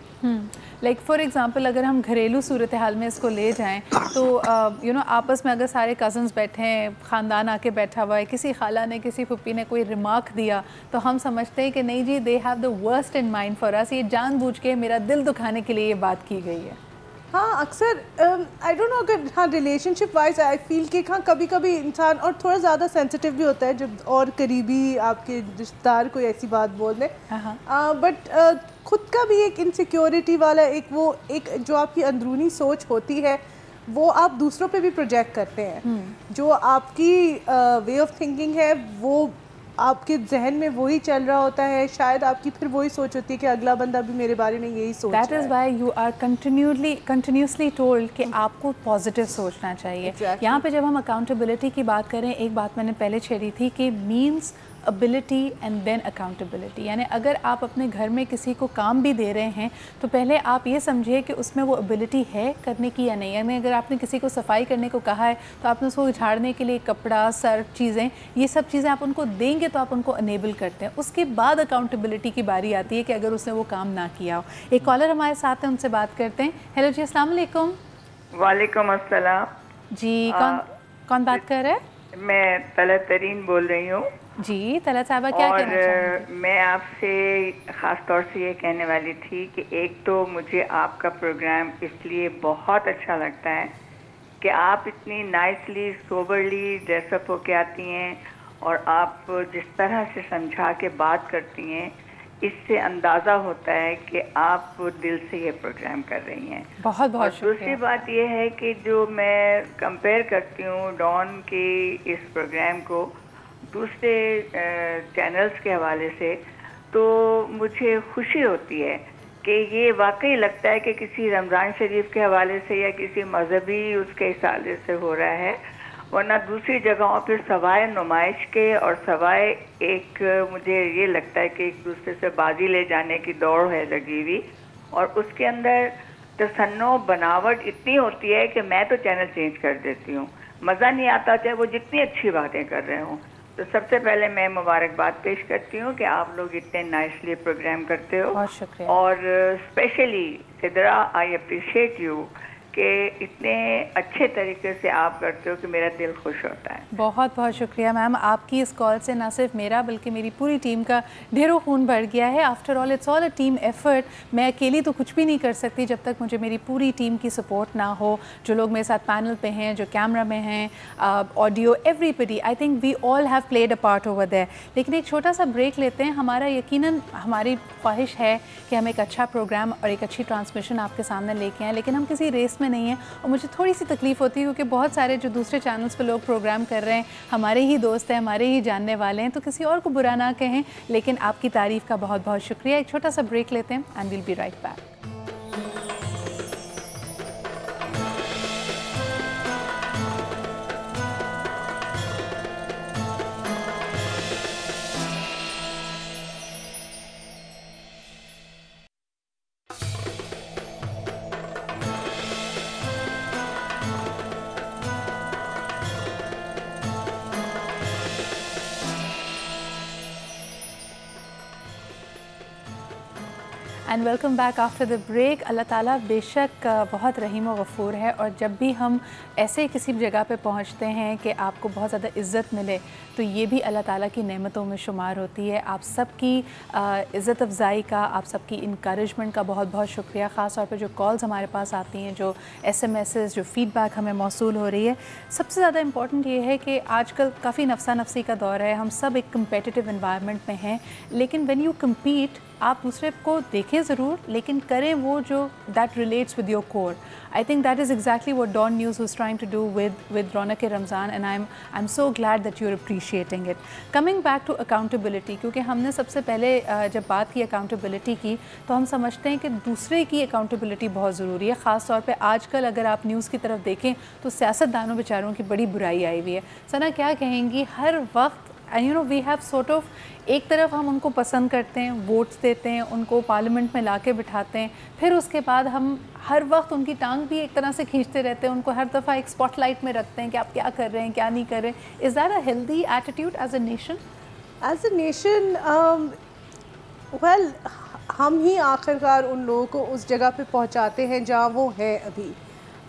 S1: लाइक फॉर एग्ज़ाम्पल अगर हम घरेलू सूरत हाल में इसको ले जाएं तो आपस में अगर सारे कज़न्स बैठे हैं, ख़ानदान आके बैठा हुआ है, किसी खाला ने किसी फुप्पी ने कोई रिमार्क दिया तो हम समझते हैं कि नहीं जी, they have the worst in mind for us, ये जानबूझ के मेरा दिल दुखाने के लिए ये बात की गई है।
S3: हाँ, अक्सर आई डोंट नो, अगर हाँ रिलेशनशिप वाइज आई फील कि हाँ कभी कभी इंसान और थोड़ा ज़्यादा सेंसिटिव भी होता है जब और करीबी आपके रिश्तेदार कोई ऐसी बात बोल दे। बट खुद का भी एक इनसिक्योरिटी वाला एक जो आपकी अंदरूनी सोच होती है वो आप दूसरों पे भी प्रोजेक्ट करते हैं। जो आपकी वे ऑफ थिंकिंग है वो आपके जहन में वही चल रहा होता है, शायद आपकी फिर वही सोच होती है कि अगला बंदा भी मेरे बारे में यही सोच रहा है।
S1: That is why you are continuously told कि आपको पॉजिटिव सोचना चाहिए। यहाँ पे जब हम अकाउंटेबिलिटी की बात करें, एक बात मैंने पहले छेड़ी थी कि means ability and then accountability. यानी अगर आप अपने घर में किसी को काम भी दे रहे हैं तो पहले आप ये समझिए कि उसमें वो ability है करने की या नहीं. यानी अगर आपने किसी को सफाई करने को कहा है तो आपने उसको झाड़ने के लिए कपड़ा, सर्फ, चीज़ें, ये सब चीज़ें आप उनको देंगे तो आप उनको enable करते हैं. उसके बाद accountability की बारी आती है कि अगर उसने वो काम ना किया हो. एक कॉलर हमारे साथ हैं, उनसे बात करते हैं. हेलो जी, अस्सलाम वालेकुम.
S7: वालेकुम अस्सलाम
S1: जी, कौन बात कर रहे हैं?
S7: मैं तलत तरीन बोल रही हूँ.
S1: जी तलत साहबा, क्या कहना चाहेंगे?
S7: मैं आपसे ख़ास तौर से ये कहने वाली थी कि एक तो मुझे आपका प्रोग्राम इसलिए बहुत अच्छा लगता है कि आप इतनी नाइसली सोबरली ड्रेसअप होके आती हैं और आप जिस तरह से समझा के बात करती हैं, इससे अंदाज़ा होता है कि आप दिल से ये प्रोग्राम कर रही हैं.
S1: बहुत बहुत शुक्रिया.
S7: दूसरी बात ये है कि जो मैं कंपेयर करती हूँ डॉन के इस प्रोग्राम को दूसरे चैनल्स के हवाले से, तो मुझे खुशी होती है कि ये वाकई लगता है कि किसी रमज़ान शरीफ के हवाले से या किसी मजहबी उसके हिसाब से हो रहा है. वरना दूसरी जगहों पर सवाए नुमाइश के और सवाए एक मुझे ये लगता है कि एक दूसरे से बाजी ले जाने की दौड़ है लगी हुई, और उसके अंदर तसन्नो बनावट इतनी होती है कि मैं तो चैनल चेंज कर देती हूँ. मज़ा नहीं आता चाहे वो जितनी अच्छी बातें कर रहे हों. तो सबसे पहले मैं मुबारकबाद पेश करती हूँ कि आप लोग इतने नाइसली प्रोग्राम करते हो.
S1: बहुत शुक्रिया.
S7: और specially Sidra, I appreciate you कि इतने अच्छे तरीके से आप करते हो कि मेरा दिल खुश होता है.
S1: बहुत बहुत शुक्रिया मैम. आपकी इस कॉल से ना सिर्फ मेरा बल्कि मेरी पूरी टीम का ढेरों खून बढ़ गया है. After all it's all a team effort. मैं अकेली तो कुछ भी नहीं कर सकती जब तक मुझे मेरी पूरी टीम की सपोर्ट ना हो. जो लोग मेरे साथ पैनल पे हैं, जो कैमरा में हैं, audio, everybody, I think we all have played a part over there. लेकिन एक छोटा सा ब्रेक लेते हैं. हमारा यकीनन हमारी ख्वाहिश है कि हम एक अच्छा प्रोग्राम और एक अच्छी ट्रांसमिशन आपके सामने लेके आएँ, लेकिन हम किसी रेस में नहीं है. और मुझे थोड़ी सी तकलीफ़ होती है क्योंकि बहुत सारे जो दूसरे चैनल्स पे लोग प्रोग्राम कर रहे हैं हमारे ही दोस्त हैं, हमारे ही जानने वाले हैं, तो किसी और को बुरा ना कहें. लेकिन आपकी तारीफ़ का बहुत बहुत शुक्रिया. एक छोटा सा ब्रेक लेते हैं and will be right back. And welcome back after the break. अल्लाह ताला बेशक बहुत रहीम और गफ़ूर है, और जब भी हम ऐसे किसी जगह पे पहुंचते हैं कि आपको बहुत ज़्यादा इज़्ज़त मिले तो ये भी अल्लाह ताला की नेमतों में शुमार होती है. आप सबकी इज़्ज़त अफ़ज़ाई का, आप सबकी इनकरेजमेंट का बहुत बहुत शुक्रिया. ख़ास तौर पर जो कॉल्स हमारे पास आती हैं, जो SMS, जो फ़ीडबैक हमें मौसूल हो रही है. सबसे ज़्यादा इम्पॉर्टेंट ये है कि आजकल काफ़ी नफसा नफसी का दौर है. हम सब एक कम्पेटिटिव इन्वायरमेंट में हैं, लेकिन व्हेन यू कम्पीट आप दूसरे को देखें ज़रूर, लेकिन करें वो जो that relates with your core. I think that is exactly what Dawn news was trying to do with Raunaq Ramzan, and I am so glad that you are appreciating it. Coming back to accountability, क्योंकि हमने सबसे पहले जब बात की accountability की तो हम समझते हैं कि दूसरे की अकाउंटेबिलिटी बहुत ज़रूरी है. ख़ास तौर पर आजकल अगर आप न्यूज़ की तरफ देखें तो सियासतदानों बेचारों की बड़ी बुराई आई हुई है. सना क्या कहेंगी? हर वक्त and you know we have sort of, एक तरफ हम उनको पसंद करते हैं, वोट्स देते हैं, उनको पार्लियामेंट में लाके बिठाते हैं, फिर उसके बाद हम हर वक्त उनकी टांग भी एक तरह से खींचते रहते हैं, उनको हर दफ़ा एक स्पॉटलाइट में रखते हैं कि आप क्या कर रहे हैं, क्या नहीं कर रहे हैं. Is that a healthy attitude as a nation?
S3: As a nation well, हम ही आखिरकार उन लोगों को उस जगह पे पहुंचाते हैं जहां वो हैं अभी.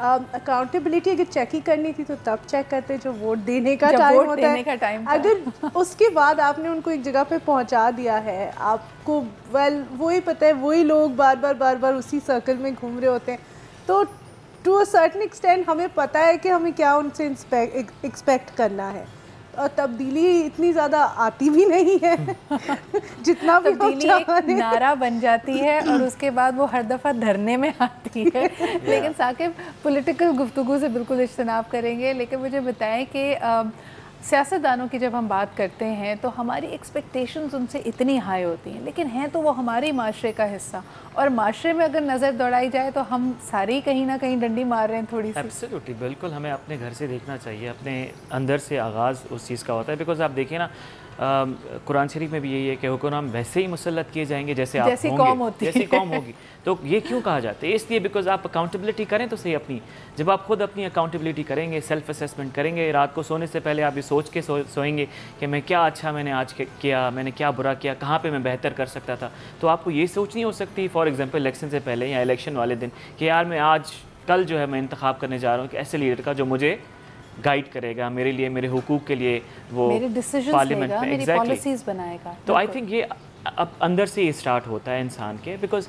S3: अकाउंटेबिलिटी अगर चेक ही करनी थी तो तब चेक करते जो वोट देने का टाइम होता है. अगर उसके बाद आपने उनको एक जगह पे पहुंचा दिया है, आपको वेल वही पता है, वही लोग बार बार उसी सर्कल में घूम रहे होते हैं, तो टू अ सर्टेन एक्सटेंट हमें पता है कि हमें क्या उनसे एक्सपेक्ट करना है. और तब्दीली इतनी ज़्यादा आती भी नहीं है जितना भी
S1: तब्दीली एक नारा बन जाती है और उसके बाद वो हर दफ़ा धरने में आती है. लेकिन साकिब पॉलिटिकल गुफ्तगू से बिल्कुल इज्तनाब करेंगे, लेकिन मुझे बताएं कि सियासतदानों की जब हम बात करते हैं तो हमारी एक्सपेक्टेशंस उनसे इतनी हाई होती हैं, लेकिन हैं तो वो हमारे माशरे का हिस्सा, और माशरे में अगर नज़र दौड़ाई जाए तो हम सारे ही कहीं ना कहीं डंडी मार रहे हैं थोड़ी सी.
S2: एब्सोल्युटली, बिल्कुल हमें अपने घर से देखना चाहिए, अपने अंदर से आगाज़ उस चीज़ का होता है. बिकॉज आप देखिए ना, قرآن شریف میں بھی یہی ہے کہ حکمران ویسے ہی مسلط کیے جائیں گے جیسے آپ
S1: جیسی
S2: ہوں
S1: قوم
S2: گے،
S1: ہوتی ہے۔
S2: جیسی قوم ہوگی۔ تو یہ کیوں کہا جاتا ہے؟ اس لیے بیکاز آپ اکاؤنٹیبلٹی کریں تو صحیح اپنی، جب آپ خود اپنی اکاؤنٹیبلٹی کریں گے، سیلف اسیسمنٹ کریں گے، رات کو سونے سے پہلے آپ یہ سوچ کے سوئیں گے کہ میں کیا اچھا میں نے آج کیا، میں نے کیا برا کیا، کہاں پہ میں بہتر کر سکتا تھا، تو آپ کو یہ سوچ نہیں ہو سکتی فار ایگزامپل الیکشن سے پہلے یا الیکشن والے دن کہ یار میں کل جو ہے میں انتخاب کرنے جا رہا ہوں کہ ایسے لیڈر کا جو مجھے گائیڈ کرے گا، میرے لیے، میرے حقوق کے لیے وہ
S1: میرے ڈیسیژنز
S2: پارلیمنٹ
S1: لے گا،
S2: میں
S1: میری پالیسیز بنائے گا۔
S2: تو آئی تھنک یہ اب اندر سے ہی اسٹارٹ ہوتا ہے انسان کے، بیکاز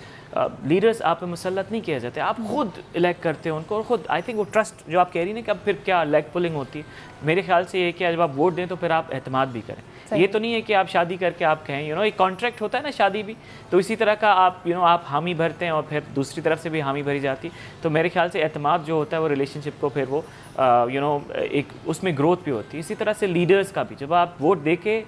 S2: لیڈرز آپ پہ مسلط نہیں کیا جاتے، آپ خود الیکٹ کرتے ہیں ان کو، اور خود آئی تھنک وہ ٹرسٹ جو آپ کہہ رہی ہیں کہ اب پھر کیا لیگ پولنگ ہوتی ہے، میرے خیال سے یہ کہ جب آپ ووٹ دیں تو پھر آپ اعتماد بھی کریں۔ یہ تو نہیں ہے کہ آپ شادی کر کے آپ کہیں ایک کانٹریکٹ ہوتا ہے نا شادی بھی، تو اسی طرح کا آپ آپ حامی بھرتے ہیں اور پھر دوسری طرف سے بھی حامی بھری جاتی، تو میرے خیال سے اعتماد جو ہوتا ہے وہ ریلیشن شپ کو پھر وہ ایک اس میں گروتھ بھی ہوتی ہے۔ اسی طرح سے لیڈرز کا بھی جب آپ ووٹ دے کے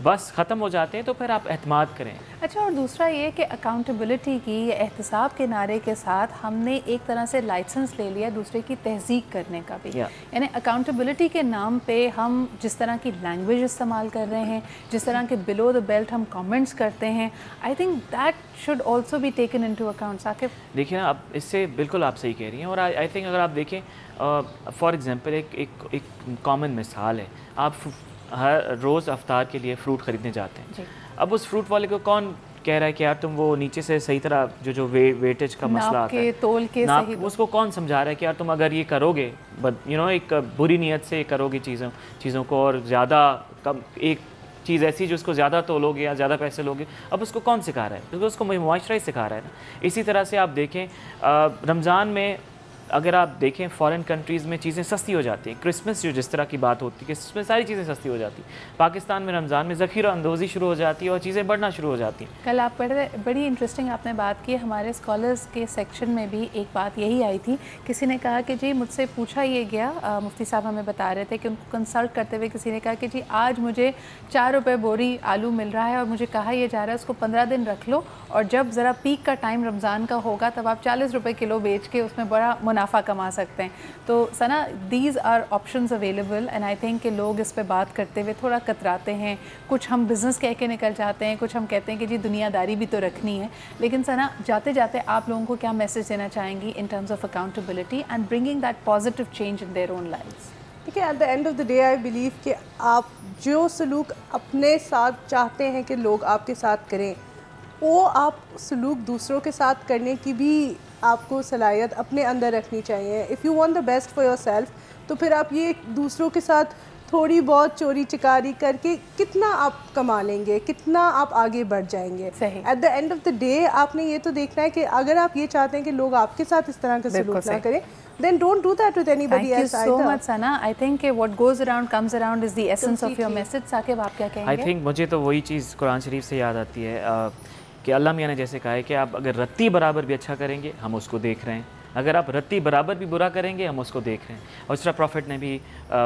S2: بس ختم ہو جاتے ہیں تو پھر آپ اعتماد کریں۔
S1: اچھا، اور دوسرا یہ کہ اکاؤنٹیبلٹی کی یا احتساب کے نعرے کے ساتھ ہم نے ایک طرح سے لائسنس لے لیا دوسرے کی تہذیب کرنے کا بھی، یعنی اکاؤنٹیبلٹی کے نام پہ ہم جس طرح کی لینگویج استعمال کر رہے ہیں، جس طرح کے بلو دا بیلٹ ہم کامنٹس کرتے ہیں، I think that should also be taken into account. Saqib
S2: دیکھیں نا، اب اس سے بالکل آپ صحیح کہہ رہی ہیں، اور آئی تھنک اگر آپ دیکھیں فار ایگزامپل ایک کامن مثال ہے، آپ ہر روز افطار کے لیے فروٹ خریدنے جاتے ہیں، اب اس فروٹ والے کو کون کہہ رہا ہے کہ یار تم وہ نیچے سے صحیح طرح جو ویٹیج کا مسئلہ آتا ہے
S1: تول کے صحیح،
S2: اس کو کون سمجھا رہا ہے کہ یار تم اگر یہ کرو گے ایک بری نیت سے کرو گے چیزوں کو، اور زیادہ کم ایک چیز ایسی جو اس کو زیادہ تولو گے یا زیادہ پیسے لوگے، اب اس کو کون سکھا رہا ہے؟ کیونکہ اس کو معاشرہ ہی سکھا رہا ہے نا۔ اسی طرح سے آپ دیکھیں رمضان میں اگر آپ دیکھیں فارن کنٹریز میں چیزیں سستی ہو جاتی ہیں، کرسمس جو جس طرح کی بات ہوتی ہے کہ اس میں ساری چیزیں سستی ہو جاتی ہیں، پاکستان میں رمضان میں ذخیرہ اندوزی شروع ہو جاتی ہے اور چیزیں بڑھنا شروع ہو جاتی ہیں۔
S1: کل آپ بڑی انٹرسٹنگ آپ نے بات کی، ہمارے اسکالرس کے سیکشن میں بھی ایک بات یہی آئی تھی، کسی نے کہا کہ جی مجھ سے پوچھا یہ گیا، مفتی صاحب ہمیں بتا رہے تھے کہ ان کو کنسلٹ کرتے ہوئے کسی نے کہا کہ جی آج مجھے 4 روپے بوری آلو مل رہا ہے اور مجھے کہا یہ جا رہا ہے اس کو 15 دن رکھ لو، اور جب ذرا پیک کا ٹائم رمضان کا ہوگا تب آپ 40 روپے کلو بیچ کے اس میں بڑا منافع کما سکتے ہیں۔ تو Sana, these are options available, and I think کہ لوگ اس پہ بات کرتے ہوئے تھوڑا کتراتے ہیں، کچھ ہم بزنس کہہ کے نکل جاتے ہیں، کچھ ہم کہتے ہیں کہ جی دنیا داری بھی تو رکھنی ہے، لیکن ثنا جاتے جاتے آپ لوگوں کو کیا میسج دینا چاہیں گی in terms of accountability and bringing that positive change in their own lives?
S3: دیکھیں، at the end of the day I believe کہ آپ جو سلوک اپنے ساتھ چاہتے ہیں کہ لوگ آپ کے ساتھ کریں، وہ آپ سلوک دوسروں کے ساتھ کرنے کی بھی آپ کو صلاحیت اپنے اندر رکھنی چاہیے۔ If you want the best for your self, تو پھر آپ یہ دوسروں کے ساتھ تھوڑی بہت چوری چکاری کر کے کتنا آپ کما لیں گے، کتنا آپ آگے بڑھ جائیں گے۔ At the end of the day آپ نے یہ تو دیکھنا ہے کہ اگر آپ یہ چاہتے ہیں کہ لوگ آپ کے ساتھ اس طرح کا سلوک نہ کریں، then don't do that with anybody else either.
S1: Thank you so much, Sana. I think what goes around comes around is the essence of your message. Saqib, آپ کیا کہیں گے؟
S2: I think مجھے تو وہی چیز قرآن شریف سے یاد آتی ہے کہ اللہ میاں نے جیسے کہا ہے کہ آپ اگر رتی برابر بھی اچھا کریں گے ہم اس کو دیکھ رہے ہیں، اگر آپ رتی برابر بھی برا کریں گے ہم اس کو دیکھ رہے ہیں۔ اور اس طرح پروفٹ نے بھی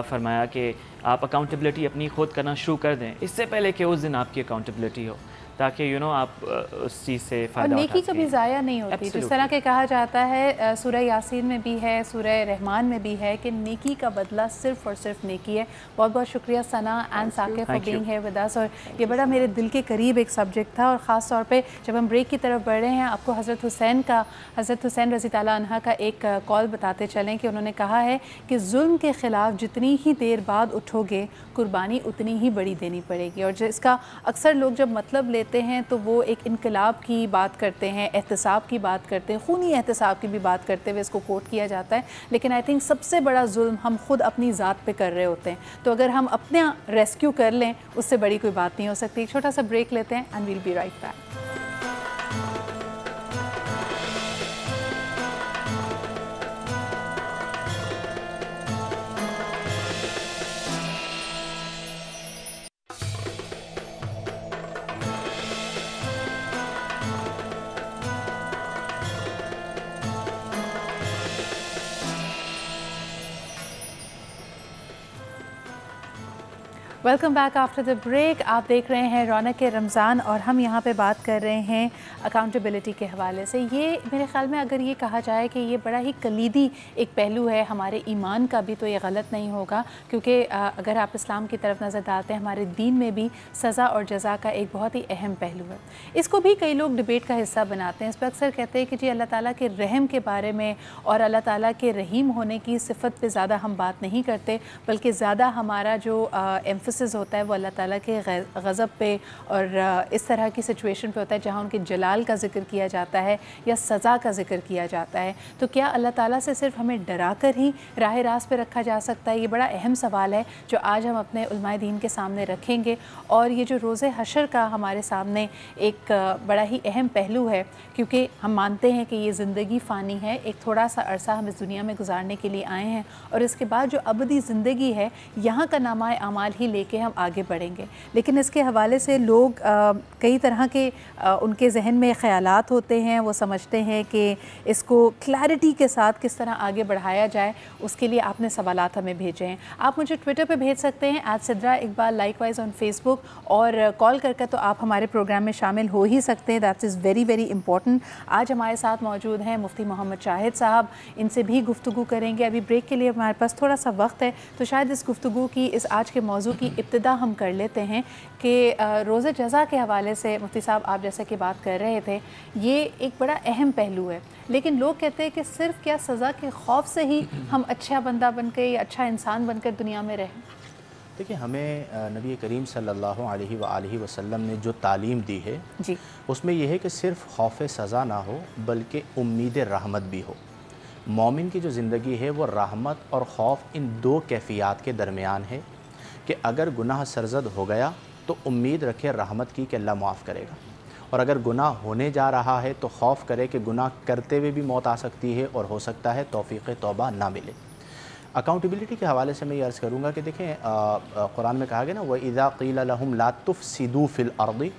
S2: فرمایا کہ آپ اکاؤنٹیبلٹی اپنی خود کرنا شروع کر دیں اس سے پہلے کہ اس دن آپ کی اکاؤنٹیبلٹی ہو، تاکہ آپ اس چیز سے فائدہ
S1: اور نیکی کبھی ضائع نہیں ہوتی، جس طرح کہ کہا جاتا ہے سورہ یاسین میں بھی ہے، سورہ رحمان میں بھی ہے کہ نیکی کا بدلہ صرف اور صرف نیکی ہے۔ بہت بہت شکریہ Sana and Saqib for being here with us, اور یہ بڑا میرے دل کے قریب ایک سبجیکٹ تھا، اور خاص طور پہ جب ہم بریک کی طرف بڑھ رہے ہیں آپ کو حضرت حسین رضی تعالیٰ عنہ کا ایک کال بتاتے چلیں کہ انہوں نے کہا ہے کہ ظلم کے خلاف جتنی ہی دیر بعد اٹھو گے قربانی اتنی ہی بڑی دینی پڑے گی، اور جس کا اکثر لوگ جب مطلب لیتے ہیں تو وہ ایک انقلاب کی بات کرتے ہیں، احتساب کی بات کرتے ہیں، خونی احتساب کی بھی بات کرتے ہوئے اس کو کوٹ کیا جاتا ہے، لیکن آئی تھنک سب سے بڑا ظلم ہم خود اپنی ذات پہ کر رہے ہوتے ہیں، تو اگر ہم اپنا ریسکیو کر لیں اس سے بڑی کوئی بات نہیں ہو سکتی۔ ایک چھوٹا سا بریک لیتے ہیں and we'll be right back. Welcome back after the break. आप देख रहे हैं रौनक रमज़ान और हम यहाँ पे बात कर रहे हैं अकाउंटेबिलिटी के हवाले से। ये मेरे ख़्याल में अगर ये कहा जाए कि ये बड़ा ही कलीदी एक पहलू है हमारे ईमान का भी, तो ये गलत नहीं होगा, क्योंकि अगर आप इस्लाम की तरफ नज़र डालते हैं, हमारे दीन में भी सज़ा और जज़ा का एक बहुत ही अहम पहलू है। इसको भी कई लोग डिबेट का हिस्सा बनाते हैं। इस पर अक्सर कहते हैं कि जी अल्लाह ताला के रहम के बारे में और अल्लाह ताला के रहीम होने की सिफ़त पे ज़्यादा हम बात नहीं करते, बल्कि ज़्यादा हमारा जो एम्फसिस होता है वो अल्लाह ताला के गज़ब पे और इस तरह की सिचुएशन पे होता है जहाँ उनके जलाल का ज़िक्र किया जाता है या सज़ा का ज़िक्र किया जाता है। तो क्या अल्लाह ताला से सिर्फ हमें डरा कर ही राह रास्त पे रखा जा सकता है? ये बड़ा अहम सवाल है जो आज हम अपने उलमाए दीन के सामने रखेंगे। और ये जो रोज़े हशर का हमारे सामने एक बड़ा ही अहम पहलू है, क्योंकि हम मानते हैं कि ये ज़िंदगी फ़ानी है, एक थोड़ा सा अरसा हम इस दुनिया में गुजारने के लिए आए हैं और इसके बाद जो अबदी ज़िंदगी है यहाँ का नामाए अमाल ही लेके हम आगे बढ़ेंगे। लेकिन इसके हवाले से लोग कई तरह के उनके जहन में ख़यालात होते हैं। वो समझते हैं कि इसको क्लैरिटी के साथ किस तरह आगे बढ़ाया जाए, उसके लिए आपने सवालात हमें भेजे हैं। आप मुझे ट्विटर पे भेज सकते हैं @Sidra Iqbal, likewise on Facebook, और कॉल करके तो आप हमारे प्रोग्राम में शामिल हो ही सकते हैं। That is very very important. आज हमारे साथ मौजूद हैं मुफ्ती मोहम्मद शाहिद साहब, इनसे भी गुफ्तगू करेंगे। अभी ब्रेक के लिए हमारे पास थोड़ा सा वक्त है, तो शायद इस गुफ्तगू की, इस आज के मौजू की इब्तिदा हम कर लेते हैं कि रोज़े जज़ा के हवाले से मुफ्ती साहब आप जैसे कि बात कर रहे थे, ये एक बड़ा अहम पहलू है। लेकिन लोग कहते हैं कि सिर्फ़ क्या सज़ा के खौफ से ही हम अच्छा बंदा बनकर या अच्छा इंसान बनकर दुनिया में रहें?
S8: देखिए, हमें नबी करीम सल्लल्लाहु अलैहि वसल्लम ने जो तालीम दी है जी, उसमें यह है कि सिर्फ़ खौफ सज़ा ना हो बल्कि उम्मीद रहमत भी हो। मोमिन की जो ज़िंदगी है वो रहमत और खौफ इन दो कैफ़ियत के दरमियान है कि अगर गुनाह सरज़द हो गया तो उम्मीद रखे रहमत की कि अल्लाह माफ़ करेगा, और अगर गुनाह होने जा रहा है तो खौफ करे कि गुनाह करते हुए भी मौत आ सकती है और हो सकता है तौफ़ीक़ तौबा ना मिले। अकाउंटेबिलिटी के हवाले से मैं ये अर्ज़ करूँगा कि देखें, कुरान में कहा गया ना, व इज़ा क़ील लहुम ला तुफ़सिदू फ़िल अर्दि,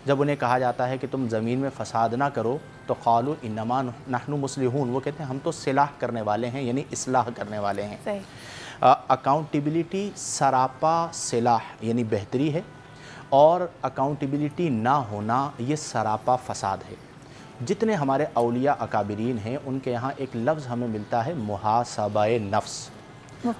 S8: जब उन्हें कहा जाता है कि तुम ज़मीन में फ़साद ना करो, तो क़ालू इन्नमा नहनु मुस्लिहून, वो कहते हैं हम तो सिलाह करने वाले हैं, यानी इस्लाह करने वाले हैं। अकाउंटेबिलिटी सरापा सिलाह यानी बेहतरी है, और अकाउंटेबिलिटी ना होना ये सरापा फ़साद है। जितने हमारे औलिया अकाबिरीन हैं उनके यहाँ एक लफ्ज़ हमें मिलता है मुहासबाए नफ्स,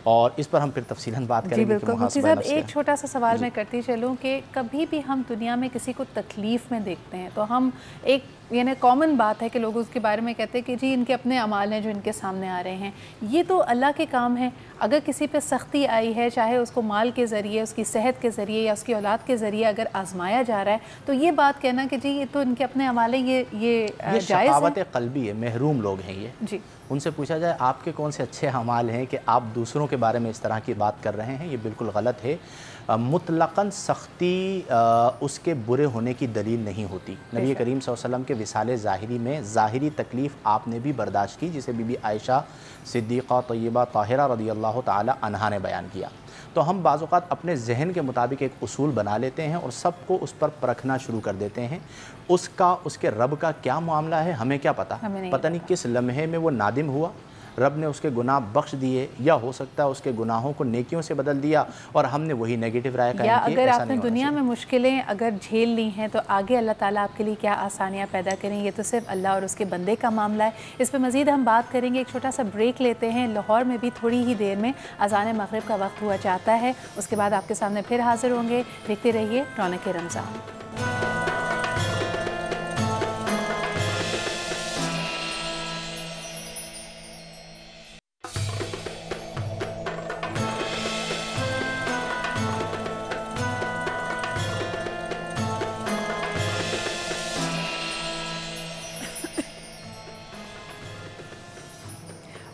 S8: और इस पर हम फिर तफसीलन बात करेंगे।
S1: बिल्कुल मुफ्ती साहब, एक छोटा सा सवाल मैं करती चलूँ कि कभी भी हम दुनिया में किसी को तकलीफ़ में देखते हैं तो हम एक यानी कॉमन बात है कि लोग उसके बारे में कहते हैं कि जी इनके अपने अमाल हैं जो इनके सामने आ रहे हैं, ये तो अल्लाह के काम है। अगर किसी पे सख्ती आई है, चाहे उसको माल के ज़रिए, उसकी सेहत के ज़रिए या उसकी औलाद के ज़रिए अगर आजमाया जा रहा है, तो ये बात कहना कि जी ये तो इनके अपने अमाल है, ये जायज़ है?
S8: क़ल्बी है, महरूम लोग हैं ये जी। उनसे पूछा जाए आपके कौन से अच्छे अमाल हैं कि आप दूसरों के बारे में इस तरह की बात कर रहे हैं, ये बिल्कुल गलत है। मुतलक़न सख्ती उसके बुरे होने की दलील नहीं होती। नबी करीम सल्लल्लाहु अलैहि वसल्लम के विसाले ज़ाहिरी में ज़ाहिरी तकलीफ़ आपने भी बर्दाश्त की, जिसे बीबी आयशा सिद्दीक़ा तय्यबा ताहिरा रज़ियल्लाहु ताला अन्हा ने बयान किया। तो हम बाज़ औक़ात अपने जहन के मुताबिक एक उसूल बना लेते हैं और सबको उस पर परखना शुरू कर देते हैं। उसका, उसके रब का क्या मामला है हमें क्या पता, पता नहीं किस लम्हे में वो नादिम हुआ, रब ने उसके गुनाह बख्श दिए, या हो सकता है उसके गुनाहों को नेकियों से बदल दिया और हमने वही नेगेटिव राय कायम की।
S1: अगर आपने दुनिया में मुश्किलें अगर झेल ली हैं तो आगे अल्लाह ताला आपके लिए क्या आसानियाँ पैदा करें, ये तो सिर्फ अल्लाह और उसके बंदे का मामला है। इस पर मज़ीद हम बात करेंगे। एक छोटा सा ब्रेक लेते हैं। लाहौर में भी थोड़ी ही देर में अज़ान मग़रिब का वक्त हुआ चाहता है, उसके बाद आपके सामने फिर हाज़िर होंगे। देखते रहिए Raunaq Ramzan.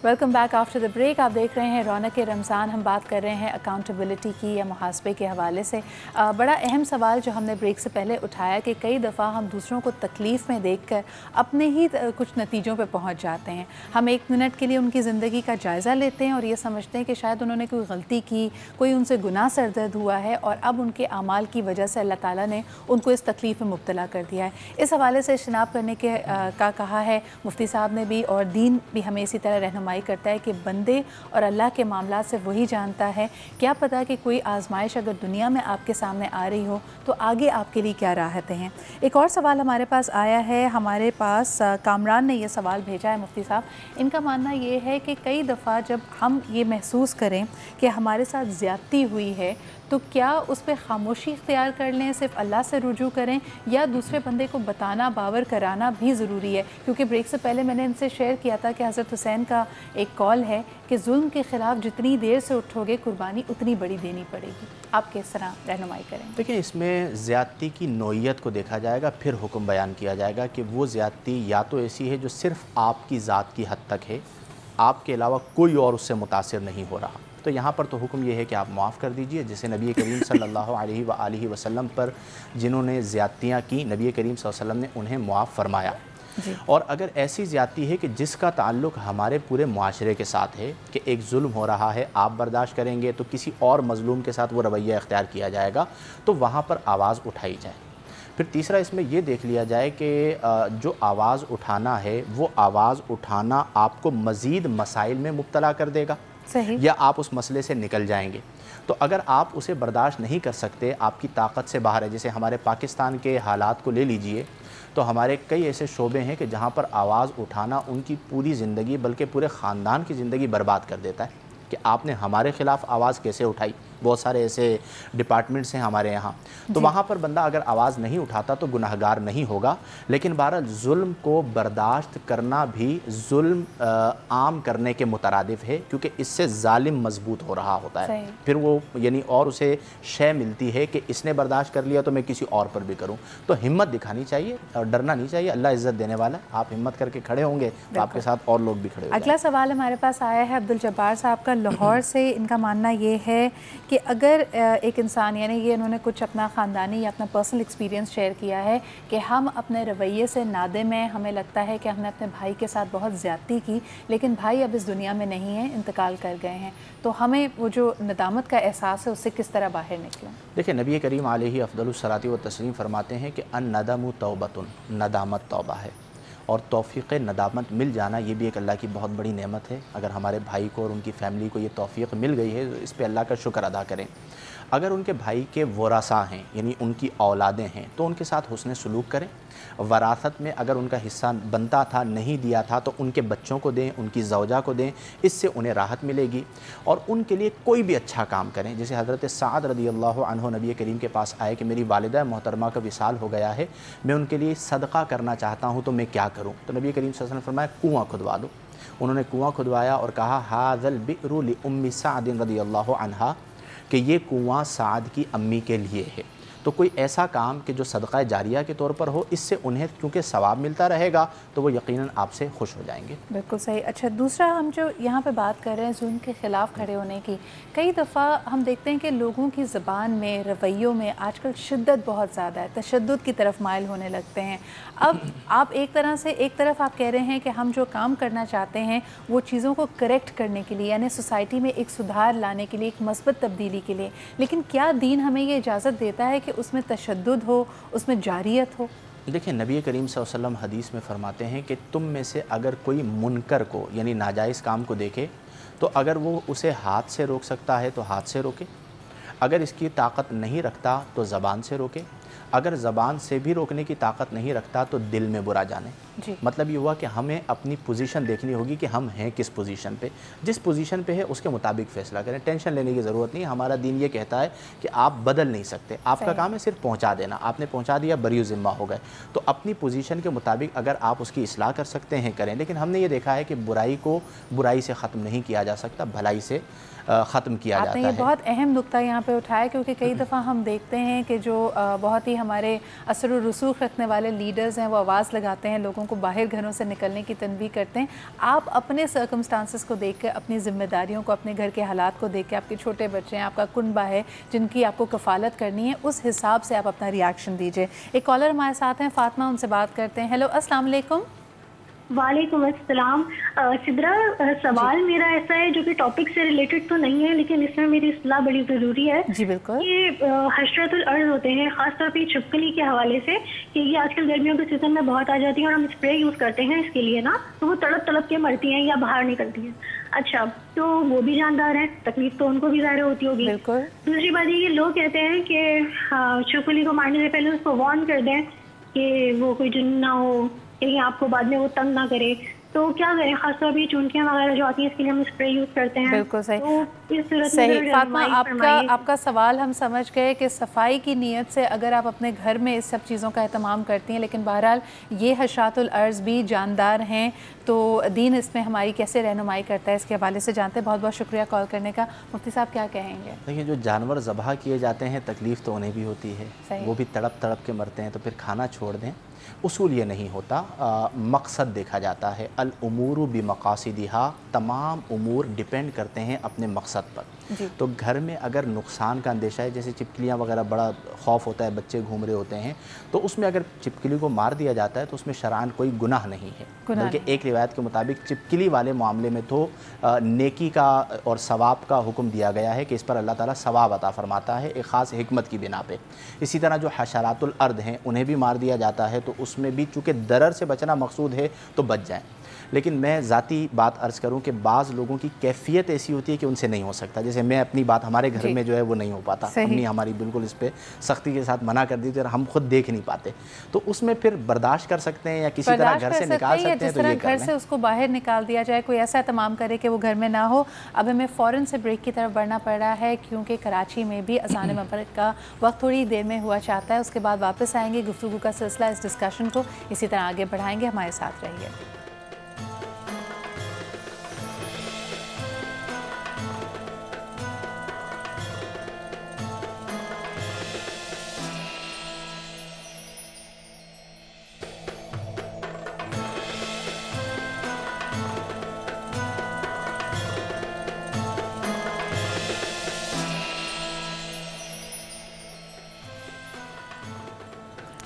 S1: Welcome back after the break. आप देख रहे हैं रौनक रमज़ान। हम बात कर रहे हैं अकाउंटेबिलिटी की या मुहासबे के हवाले से। बड़ा अहम सवाल जो हमने ब्रेक से पहले उठाया कि कई दफ़ा हम दूसरों को तकलीफ़ में देखकर अपने ही कुछ नतीजों पे पहुंच जाते हैं। हम एक मिनट के लिए उनकी ज़िंदगी का जायज़ा लेते हैं और ये समझते हैं कि शायद उन्होंने कोई गलती की, कोई उनसे गुनाह सरदर्द हुआ है और अब उनके अमाल की वजह से अल्लाह ताला ने उनको इस तकलीफ़ में मुब्तला कर दिया है। इस हवाले से इज्तनाब करने का कहा है मुफ्ती साहब ने भी, और दीन भी हमें इसी तरह रहनुमाई रहनुमाई करता है कि बंदे और अल्लाह के मामला से वही जानता है। क्या पता कि कोई आजमाइश अगर दुनिया में आपके सामने आ रही हो तो आगे आपके लिए क्या राहतें हैं। एक और सवाल हमारे पास आया है, हमारे पास कामरान ने ये सवाल भेजा है मुफ्ती साहब। इनका मानना ये है कि कई दफ़ा जब हम ये महसूस करें कि हमारे साथ ज़्यादती हुई है तो क्या उस पर ख़ामोशी इख्तियार कर लें, सिर्फ अल्लाह से रुजू करें, या दूसरे बंदे को बताना, बावर कराना भी ज़रूरी है? क्योंकि ब्रेक से पहले मैंने इनसे शेयर किया था कि हज़रत हुसैन का एक कॉल है कि जुल्म के ख़िलाफ़ जितनी देर से उठोगे कुर्बानी उतनी बड़ी देनी पड़ेगी। आप किस तरह रहनुमाई करें?
S8: देखिए, इसमें ज़्यादती की नौइयत को देखा जाएगा, फिर हुक्म बयान किया जाएगा कि वो ज़्यादती या तो ऐसी है जो सिर्फ़ आपकी ज़ात की हद तक है, आपके अलावा कोई और उससे मुतासिर नहीं हो रहा, तो यहाँ पर तो हुक्म ये है कि आप माफ़ कर दीजिए। जैसे नबी करीम सल्लल्लाहु अलैहि वसल्लम पर जिन्होंने ज़्यादतियाँ की, नबी करीम सल्लल्लाहु अलैहि वसल्लम ने उन्हें माफ़ फरमाया। और अगर ऐसी ज़्यादती है कि जिसका ताल्लुक़ हमारे पूरे मुआशरे के साथ है कि एक जुल्म हो रहा है, आप बर्दाश्त करेंगे तो किसी और मज़लूम के साथ वो रवैया इख्तियार किया जाएगा, तो वहाँ पर आवाज़ उठाई जाए। फिर तीसरा इसमें ये देख लिया जाए कि जो आवाज़ उठाना है वो आवाज़ उठाना आपको मज़ीद मसाइल में मुब्तला कर देगा या आप उस मसले से निकल जाएंगे। तो अगर आप उसे बर्दाश्त नहीं कर सकते, आपकी ताकत से बाहर है, जैसे हमारे पाकिस्तान के हालात को ले लीजिए, तो हमारे कई ऐसे शोबे हैं कि जहाँ पर आवाज़ उठाना उनकी पूरी ज़िंदगी बल्कि पूरे ख़ानदान की ज़िंदगी बर्बाद कर देता है कि आपने हमारे ख़िलाफ़ आवाज़ कैसे उठाई। बहुत सारे ऐसे डिपार्टमेंट्स हैं हमारे यहाँ, तो वहाँ पर बंदा अगर आवाज़ नहीं उठाता तो गुनाहगार नहीं होगा। लेकिन बहरहाल जुल्म को बर्दाश्त करना भी जुल्म आम करने के मुतरादिफ है, क्योंकि इससे जालिम मजबूत हो रहा होता है। फिर वो यानी और उसे शय मिलती है कि इसने बर्दाश्त कर लिया तो मैं किसी और पर भी करूँ। तो हिम्मत दिखानी चाहिए और डरना नहीं चाहिए। अल्लाह इज़्ज़त देने वाला, आप हिम्मत करके खड़े होंगे तो आपके साथ और लोग भी खड़े होंगे।
S1: अगला सवाल हमारे पास आया है अब्दुल जब्बार साहब का लाहौर से। इनका मानना ये है कि अगर एक इंसान, यानी ये इन्होंने कुछ अपना ख़ानदानी या अपना पर्सनल एक्सपीरियंस शेयर किया है कि हम अपने रवैये से नादिम हैं, हमें लगता है कि हमने अपने भाई के साथ बहुत ज़्यादती की, लेकिन भाई अब इस दुनिया में नहीं है, इंतकाल कर गए हैं, तो हमें वो जो नदामत का एहसास है उससे किस तरह बाहर निकलें?
S8: देखिए, नबी करीम अलैहि अफ़्ज़लुस सलाति व तस्लीम फरमाते हैं कि अन नदमु तौबतुन, नदामत तौबा है, और तौफ़ीक़ नदामत मिल जाना ये भी एक अल्लाह की बहुत बड़ी नेमत है। अगर हमारे भाई को और उनकी फ़ैमिली को ये तौफ़ीक़ मिल गई है तो इस पे अल्लाह का शुक्र अदा करें। अगर उनके भाई के वरासा हैं, यानी उनकी औलादें हैं, तो उनके साथ हुस्न सलूक करें। वरासत में अगर उनका हिस्सा बनता था, नहीं दिया था, तो उनके बच्चों को दें, उनकी ज़ौजा को दें, इससे उन्हें राहत मिलेगी। और उनके लिए कोई भी अच्छा काम करें। जैसे हज़रत साद रज़ियल्लाहु अन्हु नबी करीम के पास आए कि मेरी वालिदा मोहतरमा का विसाल हो गया है, मैं उनके लिए सदका करना चाहता हूँ, तो मैं क्या करूँ? तो नबी करीम सल्लल्लाहु अलैहि वसल्लम ने फरमाया, कुआँ खुदवा दो। उन्होंने कुआँ खुदवाया और कहा, हाज़ल बि'रु लि उम्मी सादिन रज़ियल्लाहु अन्हा, कि ये कुआँ साद की अम्मी के लिए है। तो कोई ऐसा काम कि जो सदक़ा जारिया के तौर पर हो, इससे उन्हें क्योंकि सवाब मिलता रहेगा तो वो यकीनन आपसे खुश हो जाएंगे।
S1: बिल्कुल सही। अच्छा, दूसरा हम जो यहाँ पे बात कर रहे हैं जुल्म के ख़िलाफ़ खड़े होने की, कई दफ़ा हम देखते हैं कि लोगों की ज़बान में, रवैयों में आजकल शिद्दत बहुत ज़्यादा है, तशद्दुद की तरफ माइल होने लगते हैं। अब आप एक तरफ आप कह रहे हैं कि हम जो काम करना चाहते हैं वो चीज़ों को करेक्ट करने के लिए, यानी सोसाइटी में एक सुधार लाने के लिए, एक मस्बत तब्दीली के लिए, लेकिन क्या दीन हमें ये इजाज़त देता है कि उसमें तशद्दुद हो, उसमें जारियत हो?
S8: देखिए, नबी करीम सल्लल्लाहु अलैहि वसल्लम हदीस में फ़रमाते हैं कि तुम में से अगर कोई मुनकर को, यानी नाजायज़ काम को देखे, तो अगर वो उसे हाथ से रोक सकता है तो हाथ से रोके, अगर इसकी ताकत नहीं रखता तो ज़बान से रोके, अगर ज़बान से भी रोकने की ताकत नहीं रखता तो दिल में बुरा जाने। मतलब ये हुआ कि हमें अपनी पोजीशन देखनी होगी कि हम हैं किस पोजीशन पे, जिस पोजीशन पे है उसके मुताबिक फ़ैसला करें। टेंशन लेने की ज़रूरत नहीं। हमारा दीन ये कहता है कि आप बदल नहीं सकते, आपका काम है सिर्फ पहुंचा देना। आपने पहुंचा दिया, बरी ज़िम्मा हो गए। तो अपनी पोजीशन के मुताबिक अगर आप उसकी इस्लाह कर सकते हैं, करें। लेकिन हमने ये देखा है कि बुराई को बुराई से ख़त्म नहीं किया जा सकता, भलाई से ख़त्म किया जाता है।
S1: आपने ये बहुत अहम नुक्ता यहाँ पे उठाया, क्योंकि कई दफ़ा हम देखते हैं कि जो बहुत ही हमारे असर और रसूख रखने वाले लीडर्स हैं वो आवाज़ लगाते हैं, लोगों को बाहर घरों से निकलने की तनबीह करते हैं। आप अपने सर्कमस्टांसेस को देख के, अपनी ज़िम्मेदारियों को, अपने घर के हालात को देख के, आपके छोटे बच्चे हैं, आपका कुनबा है जिनकी आपको कफ़ालत करनी है, उस हिसाब से आप अपना रिएक्शन दीजिए। एक कॉलर हमारे साथ हैं, फ़ातिमा, उनसे बात करते हैं। हेलो, अस्सलाम वालेकुम।
S9: वालेकुम अस्सलाम। सिद्रा, सवाल मेरा ऐसा है जो कि टॉपिक से रिलेटेड तो नहीं है, लेकिन इसमें मेरी इस्लाह बड़ी ज़रूरी है।
S1: जी बिल्कुल।
S9: ये हशरतुल अर्ज़ होते हैं, ख़ासतौर पे छिपकली के हवाले से, कि ये आजकल गर्मियों के सीज़न में बहुत आ जाती हैं और हम स्प्रे यूज़ करते हैं इसके लिए ना, तो वो तड़प तड़प के मरती हैं या बाहर निकलती हैं। अच्छा, तो वो भी जानदार हैं, तकलीफ तो उनको भी ज़ाहिर होती होगी।
S1: बिल्कुल।
S9: दूसरी बात ये, लोग कहते हैं कि छिपकली को मारने से पहले उसको वार्न कर दें कि वो कोई जुन्न ना हो, कहीं आपको बाद में वो तंग ना करे, तो क्या करें? खासतौर पर चुनकियाँ वगैरह जो आती हैं इसके लिए हम स्प्रे यूज़ करते हैं।
S1: बिल्कुल सही।
S9: तो इस सूरत
S1: सही
S9: में
S1: फातिमा, आपका सवाल हम समझ गए कि सफाई की नीयत से अगर आप अपने घर में इस सब चीज़ों का एहतमाम करती हैं, लेकिन बहरहाल ये हशरातुल अर्ज़ भी जानदार हैं, तो दीन इसमें हमारी कैसे रहनुमाई करता है इसके हवाले से जानते हैं। बहुत बहुत शुक्रिया कॉल करने का। मुफ्ती साहब क्या कहेंगे?
S8: देखिए, जो जानवर ज़बह किए जाते हैं तकलीफ़ तो उन्हें भी होती है, वो भी तड़प तड़प के मरते हैं, तो फिर खाना छोड़ दें। उसूल ये नहीं होता, मकसद देखा जाता है। अल उमूरु बिमक़ासिदिहा, तमाम उमूर डिपेंड करते हैं अपने मकसद पर। तो घर में अगर नुकसान का अंदेशा है, जैसे चिपकलियाँ वगैरह बड़ा खौफ होता है, बच्चे घूम रहे होते हैं, तो उसमें अगर चिपकली को मार दिया जाता है तो उसमें शरआन कोई गुनाह नहीं है, बल्कि एक रिवायत के मुताबिक चिपकली वाले मामले में तो नेकी का और सवाब का हुक्म दिया गया है कि इस पर अल्लाह ताला सवाब अता फरमाता है एक ख़ास हिकमत की बिना पे। इसी तरह जो हशरातुल अर्द हैं उन्हें भी मार दिया जाता है, तो उसमें भी चूँकि दरर से बचना मकसूद है तो बच जाएँ। लेकिन मैं ज़ाती बात अर्ज़ करूं कि बाज़ लोगों की कैफियत ऐसी होती है कि उनसे नहीं हो सकता। जैसे मैं अपनी बात, हमारे घर में जो है वो नहीं हो पाता, अम्मी हमारी बिल्कुल इस पर सख्ती के साथ मना कर दी थी और हम खुद देख नहीं पाते, तो उसमें फिर बर्दाश्त कर सकते हैं या किसी तरह घर से निकाल सकते हैं। तो ये
S1: घर से उसको बाहर निकाल दिया जाए, कोई ऐसा तमाम करे कि वो घर में ना हो। अब हमें फ़ौरन से ब्रेक की तरफ बढ़ना पड़ रहा है, क्योंकि कराची में भी अज़ान मग़रिब का वक्त थोड़ी देर में हुआ चाहता है। उसके बाद वापस आएंगे, गुफ्तगू का सिलसिला, इस डिस्कशन को इसी तरह आगे बढ़ाएंगे। हमारे साथ रहिए।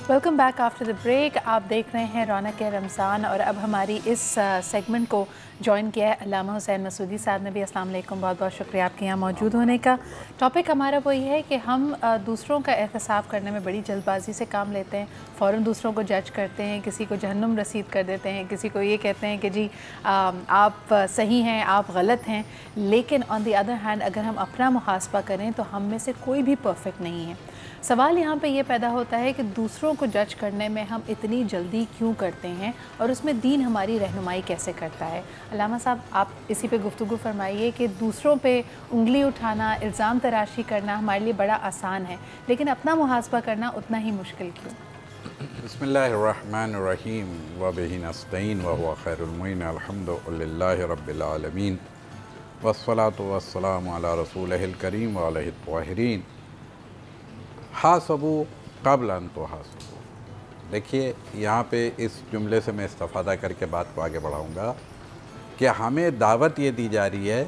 S1: Welcome back after the break. आप देख रहे हैं रौनक रमज़ान और अब हमारी इस सेगमेंट को ज्वाइन किया है अल्लामा हुसैन मसूदी साहब ने भी। अस्सलाम वालेकुम, बहुत बहुत शुक्रिया आपके यहाँ मौजूद होने का। टॉपिक हमारा वही है कि हम दूसरों का एहतसाब करने में बड़ी जल्दबाजी से काम लेते हैं, फ़ौरन दूसरों को जज करते हैं, किसी को जहन्नुम रसीद कर देते हैं, किसी को ये कहते हैं कि जी आप सही हैं, आप गलत हैं। लेकिन ऑन द अदर हैंड अगर हम अपना मुहासबा करें तो हम में से कोई भी परफेक्ट नहीं है। सवाल यहाँ पे ये पैदा होता है कि दूसरों को जज करने में हम इतनी जल्दी क्यों करते हैं और उसमें दीन हमारी रहनुमाई कैसे करता है। अल्लामा साहब, आप इसी पे गुफ्तगू फरमाइए कि दूसरों पे उंगली उठाना, इल्ज़ाम तराशी करना हमारे लिए बड़ा आसान है, लेकिन अपना मुहासबा करना उतना ही मुश्किल क्यों?
S10: बिस्मिल्लाहिर्रहमानिर्रहीम व बिही नस्तईन व हुवा खैरुल मुईन अल्हम्दुलिल्लाहि रब्बिल आलमीन वस्सलातु वस्सलामु अला रसूलिहिल करीम व अलैहि त्वाहिरीन हासबू क़ब्ल अन तुहासबू। देखिए, यहाँ पे इस जुमले से मैं इस्तिफ़ादा करके बात को आगे बढ़ाऊँगा कि हमें दावत ये दी जा रही है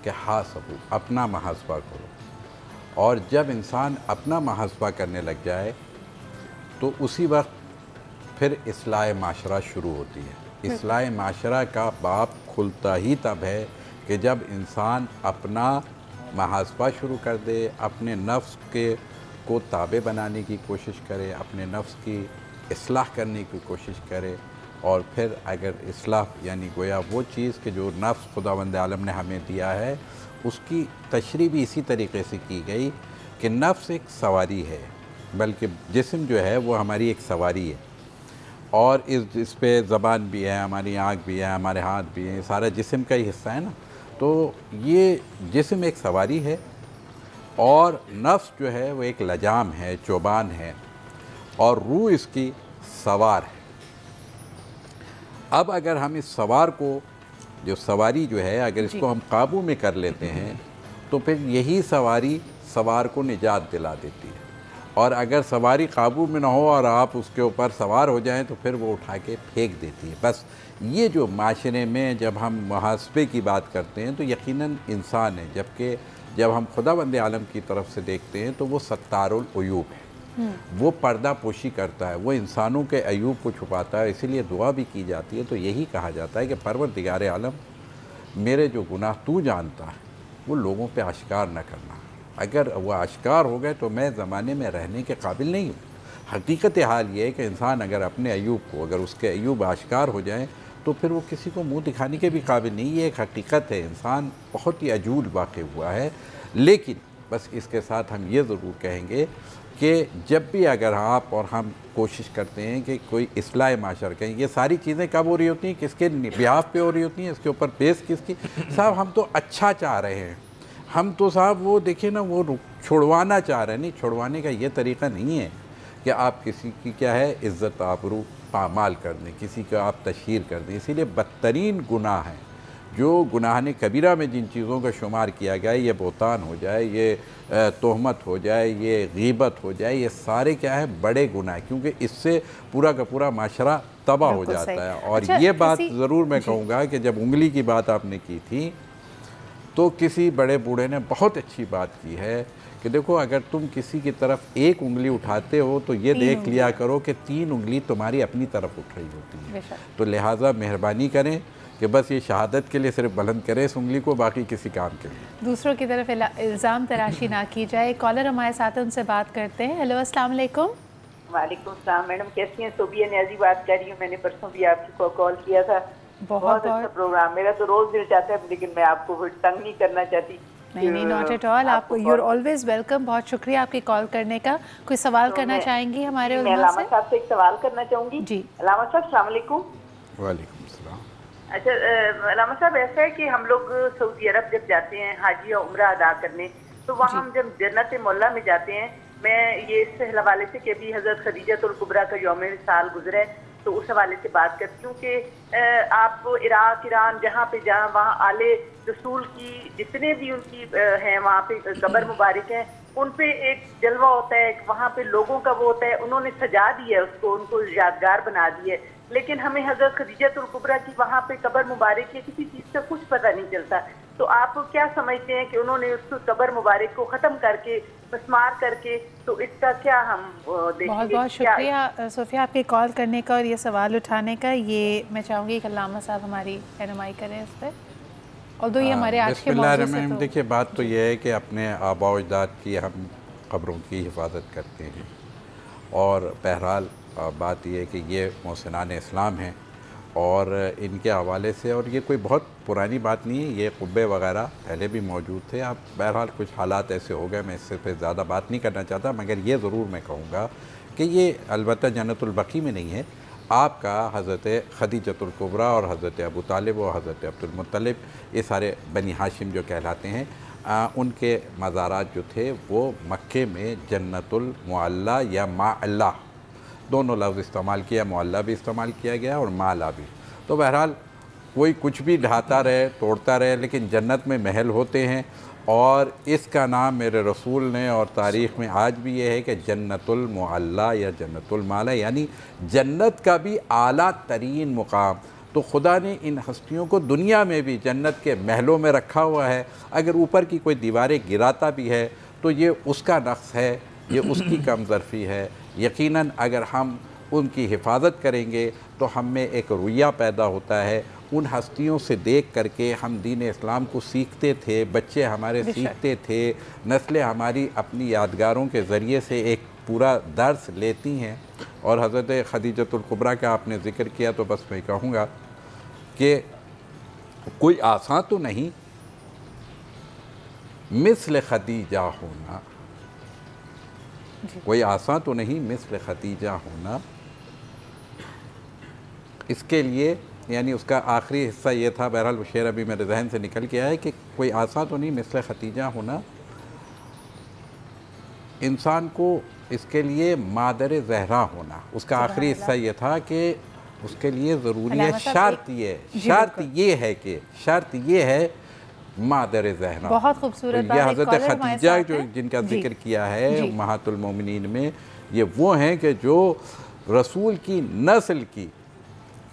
S10: कि हासबू, अपना मुहासबा करो। और जब इंसान अपना मुहासबा करने लग जाए तो उसी वक्त फिर इस्लाह माशरा शुरू होती है। इस्लाह माशरा का बाब खुलता ही तब है कि जब इंसान अपना मुहासबा शुरू कर दे, अपने नफ्स को ताबे बनाने की कोशिश करे, अपने नफ्स की इस्लाह करने की कोशिश करे। और फिर अगर इस्लाह यानी गोया वो चीज़ कि जो नफ्स खुदावंद आलम ने हमें दिया है, उसकी तशरीह भी इसी तरीके से की गई कि नफ्स एक सवारी है, बल्कि जिस्म जो है वो हमारी एक सवारी है। और इस पे ज़बान भी है, हमारी आँख भी है, हमारे हाथ भी हैं, सारा जिस्म का ही हिस्सा है ना। तो ये जिस्म एक सवारी है और नफ्स जो है वो एक लजाम है, चौबान है, और रूह इसकी सवार है। अब अगर हम इस सवार को, जो सवारी जो है, अगर इसको हम काबू में कर लेते हैं तो फिर यही सवारी सवार को निजात दिला देती है। और अगर सवारी काबू में ना हो और आप उसके ऊपर सवार हो जाएं तो फिर वो उठा के फेंक देती है। बस ये जो माशरे में जब हम मुहासबे की बात करते हैं तो यकीनन इंसान है, जबकि जब हम खुदावंद आलम की तरफ से देखते हैं तो वो सत्तारुल उयूब है। وہ पर्दा पोशी करता है, वो इंसानों के अयूब को छुपाता है, इसीलिए दुआ भी की जाती है। तो यही कहा जाता है कि परवरदिगार आलम मेरे जो गुनाह तू जानता है वो लोगों पे आश्कार न करना, अगर वो आश्कार हो गए तो मैं ज़माने में रहने के काबिल नहीं हूँ। हकीकत हाल ये है कि इंसान अगर अपने अयूब को, अगर उसके अयूब आश्कार हो जाएँ तो फिर वो किसी को मुंह दिखाने के भी काबिल नहीं। ये एक हकीकत है, इंसान बहुत ही अजूल वाक़ हुआ है। लेकिन बस इसके साथ हम ये ज़रूर कहेंगे कि जब भी अगर आप और हम कोशिश करते हैं कि कोई इस्लाह माशर कहें, ये सारी चीज़ें कब हो रही होती हैं, किसके बिहाफ पे हो रही होती हैं, इसके ऊपर बेस किसकी। साहब हम तो अच्छा चाह रहे हैं, हम तो साहब वो देखिए ना वो छुड़वाना चाह रहे हैं। नहीं, छुड़वाने का ये तरीक़ा नहीं है कि आप किसी की क्या है इज़्ज़त आबरू पामाल कर दें, किसी को आप तशहीर कर दें। इसीलिए बदतरीन गुनाह है जो गुनाह ने कबीरा में जिन चीज़ों का शुमार किया गया है, ये बोतान हो जाए, ये तोहमत हो जाए, ये गीबत हो जाए, ये सारे क्या है बड़े गुनाह है, क्योंकि इससे पूरा का पूरा माशरा तबाह हो जाता है। और ये बात ज़रूर मैं कहूँगा कि जब उंगली की बात आपने की थी तो किसी बड़े बूढ़े ने बहुत अच्छी बात की है कि देखो अगर तुम किसी की तरफ एक उंगली उठाते हो तो ये देख लिया करो कि 3 उंगली तुम्हारी अपनी तरफ उठ रही होती है। तो लिहाजा मेहरबानी करें कि बस ये शहादत के लिए सिर्फ बुलंद करें इस उंगली को, बाकी किसी काम के लिए दूसरों की तरफ इल्ज़ाम तराशी ना की जाए। कॉलर हमारे साथ उनसे बात करते हैं। हेलो, अस्सलाम वालेकुम।
S11: वालेकुम सलाम मैडम, कैसी हैं? सोबिया न्याजी बात कर रही हूँ। मैंने परसों भी आपको कॉल किया था। बहुत अच्छा प्रोग्राम, मेरा तो रोज़ दिल चाहता है लेकिन मैं आपको तंग नहीं करना चाहती।
S1: नहीं, नॉट एट ऑल। आपको यू आर ऑलवेज वेलकम। बहुत शुक्रिया आपकी कॉल करने का। कोई सवाल करना चाहेंगी हमारे उलमा से?
S11: अलामा साहब से एक सवाल करना चाहूँगी।
S1: जी
S11: अलामा साहब, अस्सलाम वालेकुम।
S10: वालेकुम सलाम।
S11: अच्छा अलामा साहब, ऐसा है कि हम लोग सऊदी अरब जब जाते हैं हाजी या उम्रा अदा करने, तो वहाँ हम जब जन्नत मौला में जाते हैं, मैं ये इस हवाले से कि अभी हज़रत खदीजतुल कुबरा का यौम साल गुजरा है तो उस हवाले से बात करती हूँ कि आप इराक, ईरान जहाँ पे जहाँ वहाँ आले रसूल की जितने भी उनकी हैं वहाँ पे कब्र मुबारक हैं, उन पे एक जलवा होता है, वहाँ पे लोगों का वो होता है, उन्होंने सजा दिया है उसको, उनको यादगार बना दिया है। लेकिन हमें हज़रत खदीजतुल कुबरा की वहाँ पे कब्र मुबारक की किसी चीज़ का कुछ पता नहीं चलता। तो आप क्या समझते हैं कि उन्होंने उस कब्र मुबारक को ख़त्म करके मस्मार करके, तो इसका क्या हम देखेंगे?
S1: बहुत बहुत शुक्रिया सोफिया आपके कॉल करने का और ये सवाल उठाने का। ये मैं चाहूँगी कि अल्लामा साहब हमारी रहनुमाई करें इस पर। और दो ये हमारे आज के मौजू से तो
S10: देखिए बात तो ये है कि अपने आबा व अजदाद की हम क़ब्रों की हिफाजत करते हैं और बहरहाल बात यह है कि ये मोहसिनान इस्लाम हैं और इनके हवाले से, और ये कोई बहुत पुरानी बात नहीं है, ये कुब्बे वगैरह पहले भी मौजूद थे। अब बहरहाल कुछ हालात ऐसे हो गए, मैं इससे पे ज़्यादा बात नहीं करना चाहता, मगर ये ज़रूर मैं कहूँगा कि ये अलबत्ता जन्नतुल बकी में नहीं है। आपका हज़रत खदीजतुल कुबरा और हज़रत अबू तालिब और हज़रत अब्दुल मुत्तलिब, ये सारे बनी हाशिम जो कहलाते हैं, उनके मज़ारात जो थे वो मक्के में जन्नतुल मुअल्ला या माअल्ला दोनों लफ्ज़ इस्तेमाल किया, मुअल्ला भी इस्तेमाल किया गया और माला भी। तो बहरहाल कोई कुछ भी ढाता रहे, तोड़ता रहे, लेकिन जन्नत में महल होते हैं और इसका नाम मेरे रसूल ने और तारीख़ में आज भी ये है कि जन्नतुल मुअल्ला या जन्नतुल माला, यानी जन्नत का भी आला तरीन मुकाम। तो खुदा ने इन हस्तियों को दुनिया में भी जन्नत के महलों में रखा हुआ है। अगर ऊपर की कोई दीवारें गिराता भी है तो ये उसका नक्स है, ये उसकी कमज़रफ़ी है। यकीनन अगर हम उनकी हिफाजत करेंगे तो हम में एक रुइया पैदा होता है। उन हस्तियों से देख करके हम दीन इस्लाम को सीखते थे, बच्चे हमारे सीखते थे, नस्लें हमारी अपनी यादगारों के ज़रिए से एक पूरा दर्स लेती हैं। और हज़रत खदीजतुल कुबरा का आपने ज़िक्र किया तो बस मैं कहूँगा कि कोई आसान तो नहीं मिस्ल खदीजा होना, कोई आसान तो नहीं मिस्ल खदीजा होना। इसके लिए यानी उसका आखिरी हिस्सा ये था, बहरहाल वो शेर अभी मेरे जहन से निकल के आया है कि कोई आसान तो नहीं मिस्ल खदीजा होना। इंसान को इसके लिए मादर ज़हरा होना, उसका आखिरी हिस्सा ये था कि उसके लिए ज़रूरी है, शर्त ये है मादर ज़हरा।
S1: बहुत खूबसूरत बात है।
S10: हज़रत खदीजा जो जिनका जिक्र किया है उम्महातुल मोमिनीन में, ये वो हैं कि जो रसूल की नस्ल की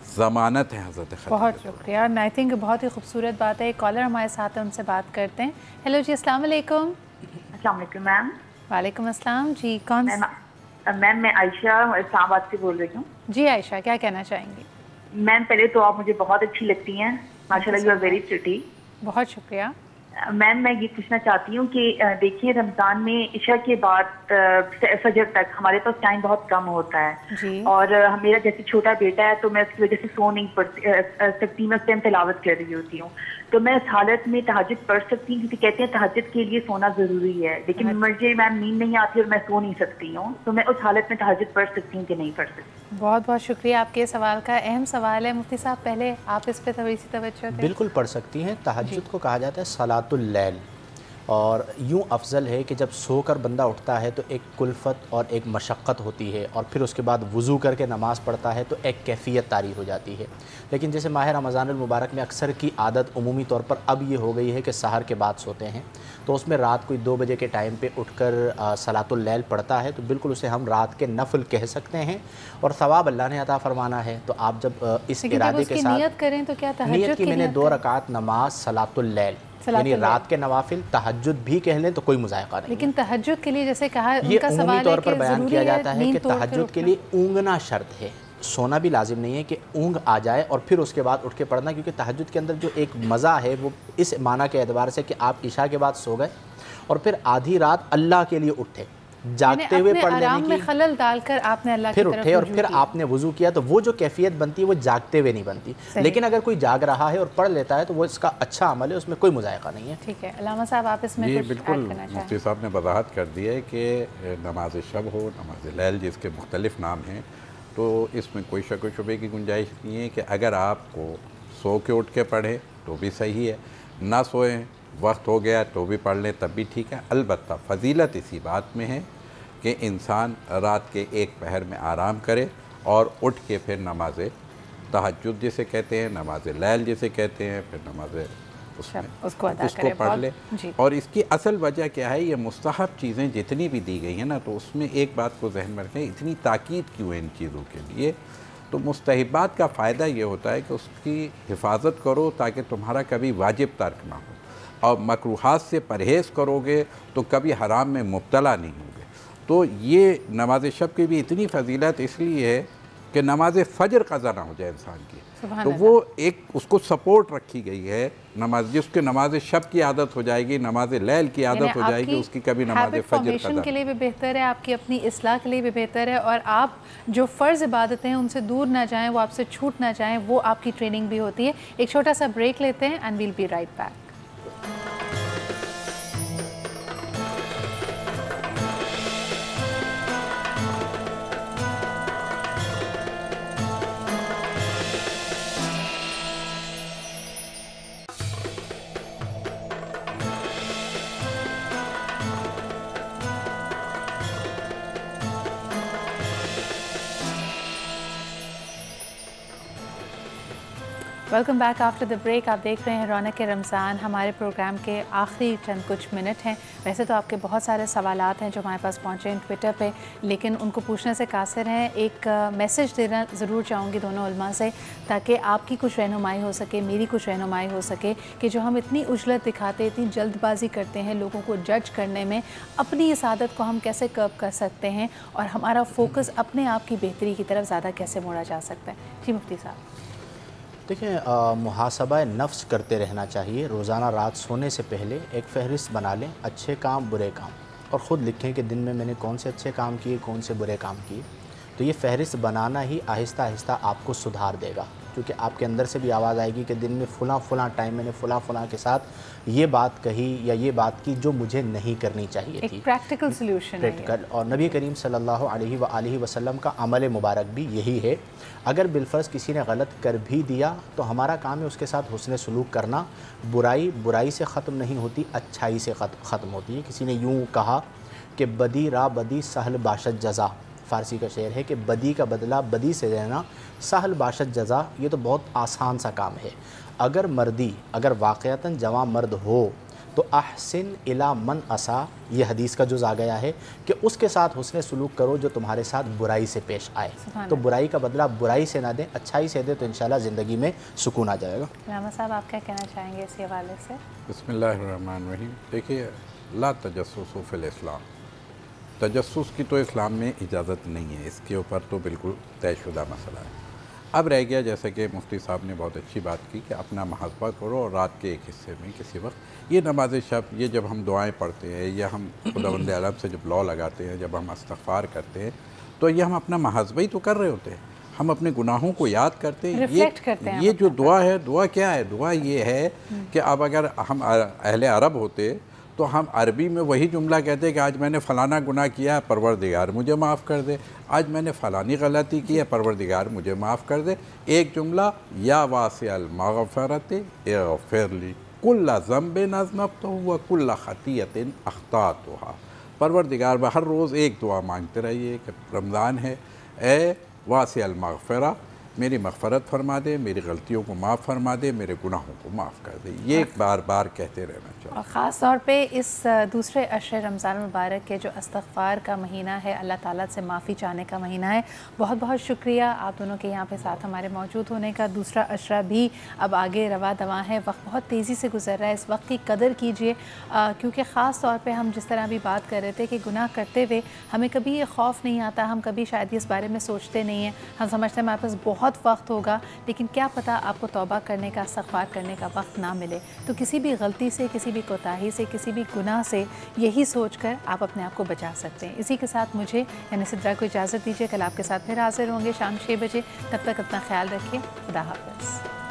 S10: ज़मानत है हज़रत खदीजा।
S1: बहुत शुक्रिया। आई थिंक बहुत ही खूबसूरत बात है। एक कॉलर हमारे साथ है, उनसे बात करते हैं। हेलो जी, अस्सलाम वालेकुम।
S12: अस्सलाम वालेकुम मैम।
S1: वालेकुम अस्सलाम जी। कौन?
S12: मैम मैं आयशा इस्लामाबाद से बोल रही हूँ।
S1: जी आयशा, क्या कहना चाहेंगी?
S12: मैम पहले तो आप मुझे बहुत अच्छी लगती हैं, माशाल्लाह, यू आर वेरी प्रिटी।
S1: बहुत शुक्रिया।
S12: मैम मैं ये पूछना चाहती हूँ कि देखिए रमज़ान में इशा के बाद फजर तक हमारे पास टाइम बहुत कम होता है
S1: जी।
S12: और मेरा जैसे छोटा बेटा है तो मैं उसकी वजह से सो नहीं सकती, मैं उस टाइम तिलावत कर रही होती हूँ, तो मैं इस हालत में तहज्जुद पढ़ सकती हूँ क्योंकि कहते हैं तहज्जुद के लिए सोना ज़रूरी है, लेकिन मुझे मैम नींद नहीं आती और मैं सो नहीं सकती हूँ, तो मैं उस हालत में तहज्जुद पढ़ सकती हूँ कि नहीं पढ़ सकती?
S1: बहुत बहुत शुक्रिया, आपके सवाल का अहम सवाल है। मुफ्ती साहब पहले आप इस पे थोड़ी सी तवज्जो दें।
S8: बिल्कुल पढ़ सकती हैं। तहज्जुद को कहा जाता है सलातुल लैल, और यूँ अफजल है कि जब सोकर बंदा उठता है तो एक कुल्फ़त और एक मशक्क़त होती है, और फिर उसके बाद वज़ू करके नमाज़ पढ़ता है तो एक कैफ़ियत तारी हो जाती है। लेकिन जैसे माह रमज़ान मुबारक में अक्सर की आदत उमूमी तौर पर अब ये हो गई है कि सहर के बाद सोते हैं, तो उसमें रात कोई 2 बजे के टाइम पे उठकर सलातुल लैल पढ़ता है तो बिल्कुल उसे हम रात के नफल कह सकते हैं, और सवाब अल्लाह ने अता फरमाना है। तो आप जब इस इरादे के साथ
S1: नियत करें तो क्या तहज्जुद
S8: नियत की मैंने 2 रकात नमाज सलातुल लैल यानी रात के नवाफिल तहज्जुद भी कह लें तो कोई मुज़ायक़ा नहीं।
S1: लेकिन तहज्जुद के लिए जैसे कहा
S8: ये उम्मी तौर पर बयान किया जाता है कि तहज्जुद के लिए ऊँगना शर्त है, सोना भी लाजिम नहीं है कि ऊँग आ जाए और फिर उसके बाद उठ के पढ़ना, क्योंकि तहज्जुद के अंदर जो एक मज़ा है वो इस माना के एतबार से कि आप इशा के बाद सो गए और फिर आधी रात अल्लाह के लिए उठे, जागते हुए पढ़ लेने की
S1: खलल डालकर आपने अल्लाह
S8: फिर उठे और फिर आपने वज़ू किया, तो वो जो कैफियत बनती है वो जागते हुए नहीं बनती। लेकिन अगर कोई जाग रहा है और पढ़ लेता है तो वो इसका अच्छा अमल है, उसमें कोई मुज़ायक़ा नहीं है।
S1: ठीक है, अल्लामा साहब आप इसमें
S10: ये
S1: कुछ
S10: बिल्कुल
S1: ऐड करना चाहें?
S10: मुफ्ती साहब ने वजाहत कर दी है कि नमाज शब हो, नमाज लैल जिसके मुख्तलिफ़ नाम हैं, तो इसमें कोई शक व शुबे की गुंजाइश नहीं है कि अगर आपको सो के उठ के पढ़े तो भी सही है, ना सोएं वक्त हो गया तो भी पढ़ लें तब भी ठीक है। अलबत्ता फ़जीलत इसी बात में है कि इंसान रात के एक पहर में आराम करे और उठ के फिर नमाज तहज्जुद जिसे कहते हैं, नमाज लैल जिसे कहते हैं, फिर नमाज उसको पढ़ ले। और इसकी असल वजह क्या है, ये मुस्तहब चीज़ें जितनी भी दी गई हैं ना, तो उसमें एक बात को जहन में रखें, इतनी ताकीद क्यों है इन चीज़ों के लिए। तो मुस्तहबात का फ़ायदा ये होता है कि उसकी हिफाजत करो ताकि तुम्हारा कभी वाजिब तर्क ना हो, और मकरूहात से परहेज़ करोगे तो कभी हराम में मुब्तला नहीं होगे। तो ये नमाज शब की भी इतनी फजीलत इसलिए है कि नमाज फ़जर क़ज़ा ना हो जाए इंसान की, तो वो एक उसको सपोर्ट रखी गई है। नमाज जिसके नमाज शब की आदत हो जाएगी, नमाज लैल की आदत हो जाएगी, उसकी कभी नमाज फ़जर क़ज़ा
S1: के लिए भी बेहतर है, आपकी अपनी इस्लाह के लिए भी बेहतर है, और आप जो फ़र्ज़ इबादतें हैं उनसे दूर ना जाएँ, वो आपसे छूट ना जाएँ, वो आपकी ट्रेनिंग भी होती है। एक छोटा सा ब्रेक लेते हैं and we'll be right back. Welcome back after the break. आप देख रहे हैं रौनक रमज़ान। हमारे प्रोग्राम के आखिरी चंद कुछ मिनट हैं। वैसे तो आपके बहुत सारे सवालात हैं जो हमारे पास पहुँचे हैं ट्विटर पे, लेकिन उनको पूछने से कासिर हैं। एक मैसेज देना ज़रूर चाहूँगी दोनों उलमा से, ताकि आपकी कुछ रहनुमाई हो सके, मेरी कुछ रहनुमाई हो सके, कि जो हम इतनी उजलत दिखाते, इतनी जल्दबाजी करते हैं लोगों को जज करने में, अपनी इस आदत को हम कैसे कर्ब कर सकते हैं और हमारा फोकस अपने आप की बेहतरी की तरफ ज़्यादा कैसे मोड़ा जा सकता है। जी मुफ्ती साहब।
S8: देखिए, मुहासबा नफ्स करते रहना चाहिए। रोज़ाना रात सोने से पहले एक फ़हरिस्त बना लें, अच्छे काम बुरे काम, और ख़ुद लिखें कि दिन में मैंने कौन से अच्छे काम किए, कौन से बुरे काम किए। तो ये फ़हरिस्त बनाना ही आहिस्ता आहिस्ता आपको सुधार देगा, क्योंकि आपके अंदर से भी आवाज़ आएगी कि दिन में फ़लाँ टाइम मैंने फ़लाँ के साथ ये बात कही या ये बात की जो मुझे नहीं करनी चाहिए थी।
S1: Practical solution
S8: practical. और नबी करीम सल्लल्लाहु अलैहि वसल्लम का अमल मुबारक भी यही है। अगर बिलफ़र्ज़ किसी ने गलत कर भी दिया तो हमारा काम है उसके साथ हुस्न सलूक करना। बुराई से ख़त्म नहीं होती, अच्छाई से ख़त्म होती है। किसी ने यूँ कहा कि बदी रा बदी सहल बाशत जज़ा, फ़ारसी का शेर है कि बदी का बदला बदी से लेना सहल बाशत जज़ा, ये तो बहुत आसान सा काम है। अगर वाक़यतन जवां मर्द हो तो अहसिन इला मन असा, ये हदीस का जुज़ आ गया है कि उसके साथ हुस्न सलूक करो जो तुम्हारे साथ बुराई से पेश आए। तो बुराई का बदला बुराई से ना दें, अच्छाई से दें, तो इंशाल्लाह ज़िंदगी में सुकून आ जाएगा।
S1: रामा साहब, आप क्या कहना चाहेंगे इस हवाले से?
S10: बिस्मिल्लाहिर्रहमानिर्रहीम। देखिए, ला तजस्सुसु फिल इस्लाम, तजस्सुस की तो इस्लाम में इजाज़त नहीं है, इसके ऊपर तो बिल्कुल तयशुदा मसला है। अब रह गया, जैसे कि मुफ्ती साहब ने बहुत अच्छी बात की कि अपना मुहासबा करो और रात के एक हिस्से में किसी वक्त ये नमाज शब, ये जब हम दुआएं पढ़ते हैं या हम खुदावंद आलम से जब लौ लगाते हैं, जब हम इस्तग़फ़ार करते हैं, तो ये हम अपना मुहासबा ही तो कर रहे होते हैं। हम अपने गुनाहों को याद करते हैं। ये जो दुआ है, दुआ क्या है? दुआ ये है कि अब अगर हम अहले अरब होते तो हम अरबी में वही जुमला कहते कि आज मैंने फ़लाना गुनाह किया है, परवरदिगार मुझे माफ़ कर दे। आज मैंने फ़लानी गलती की है, परवरदिगार मुझे माफ़ कर दे। एक जुमला, या वासिअल मग़फ़रत इग़फ़िरली कुल्ला ज़ंबिन अज़नबतहु व कुल्ला ख़तीअतिन अख़्ताअतुहा। परवरदिगार हर रोज़ एक दुआ मांगते रहिए कि रमज़ान है, ए वासिअल मग़फ़िरा, मेरी मग़फ़रत फरमा दे, मेरी गलतियों को माफ़ फरमा दे, मेरे गुनाहों को माफ़ कर दे। ये बार बार कहते रहना चाहिए।
S1: और ख़ास तौर पे इस दूसरे अशर रमज़ान मुबारक के जो इस्तग़फ़ार का महीना है, अल्लाह ताला से माफ़ी चाहने का महीना है। बहुत बहुत शुक्रिया आप दोनों के यहाँ पे साथ हमारे मौजूद होने का। दूसरा अशरा भी अब आगे रवा दवा है, वक्त बहुत तेज़ी से गुजर रहा है, इस वक्त की कदर कीजिए, क्योंकि ख़ास तौर पर हम जिस तरह भी बात कर रहे थे कि गुनाह करते हुए हमें कभी ये खौफ नहीं आता, हम कभी शायद इस बारे में सोचते नहीं हैं। हम समझते हैं हमारे पास बहुत वक्त होगा, लेकिन क्या पता आपको तौबा करने का, इस्तग़फ़ार करने का वक्त ना मिले। तो किसी भी गलती से, किसी भी कोताही से, किसी भी गुनाह से यही सोचकर आप अपने आप को बचा सकते हैं। इसी के साथ मुझे यानी सिद्रा को इजाज़त दीजिए। कल आपके साथ फिर हाज़िर होंगे शाम 6 बजे। तब तक अपना ख्याल रखिए। खुदा हाफ़िज़।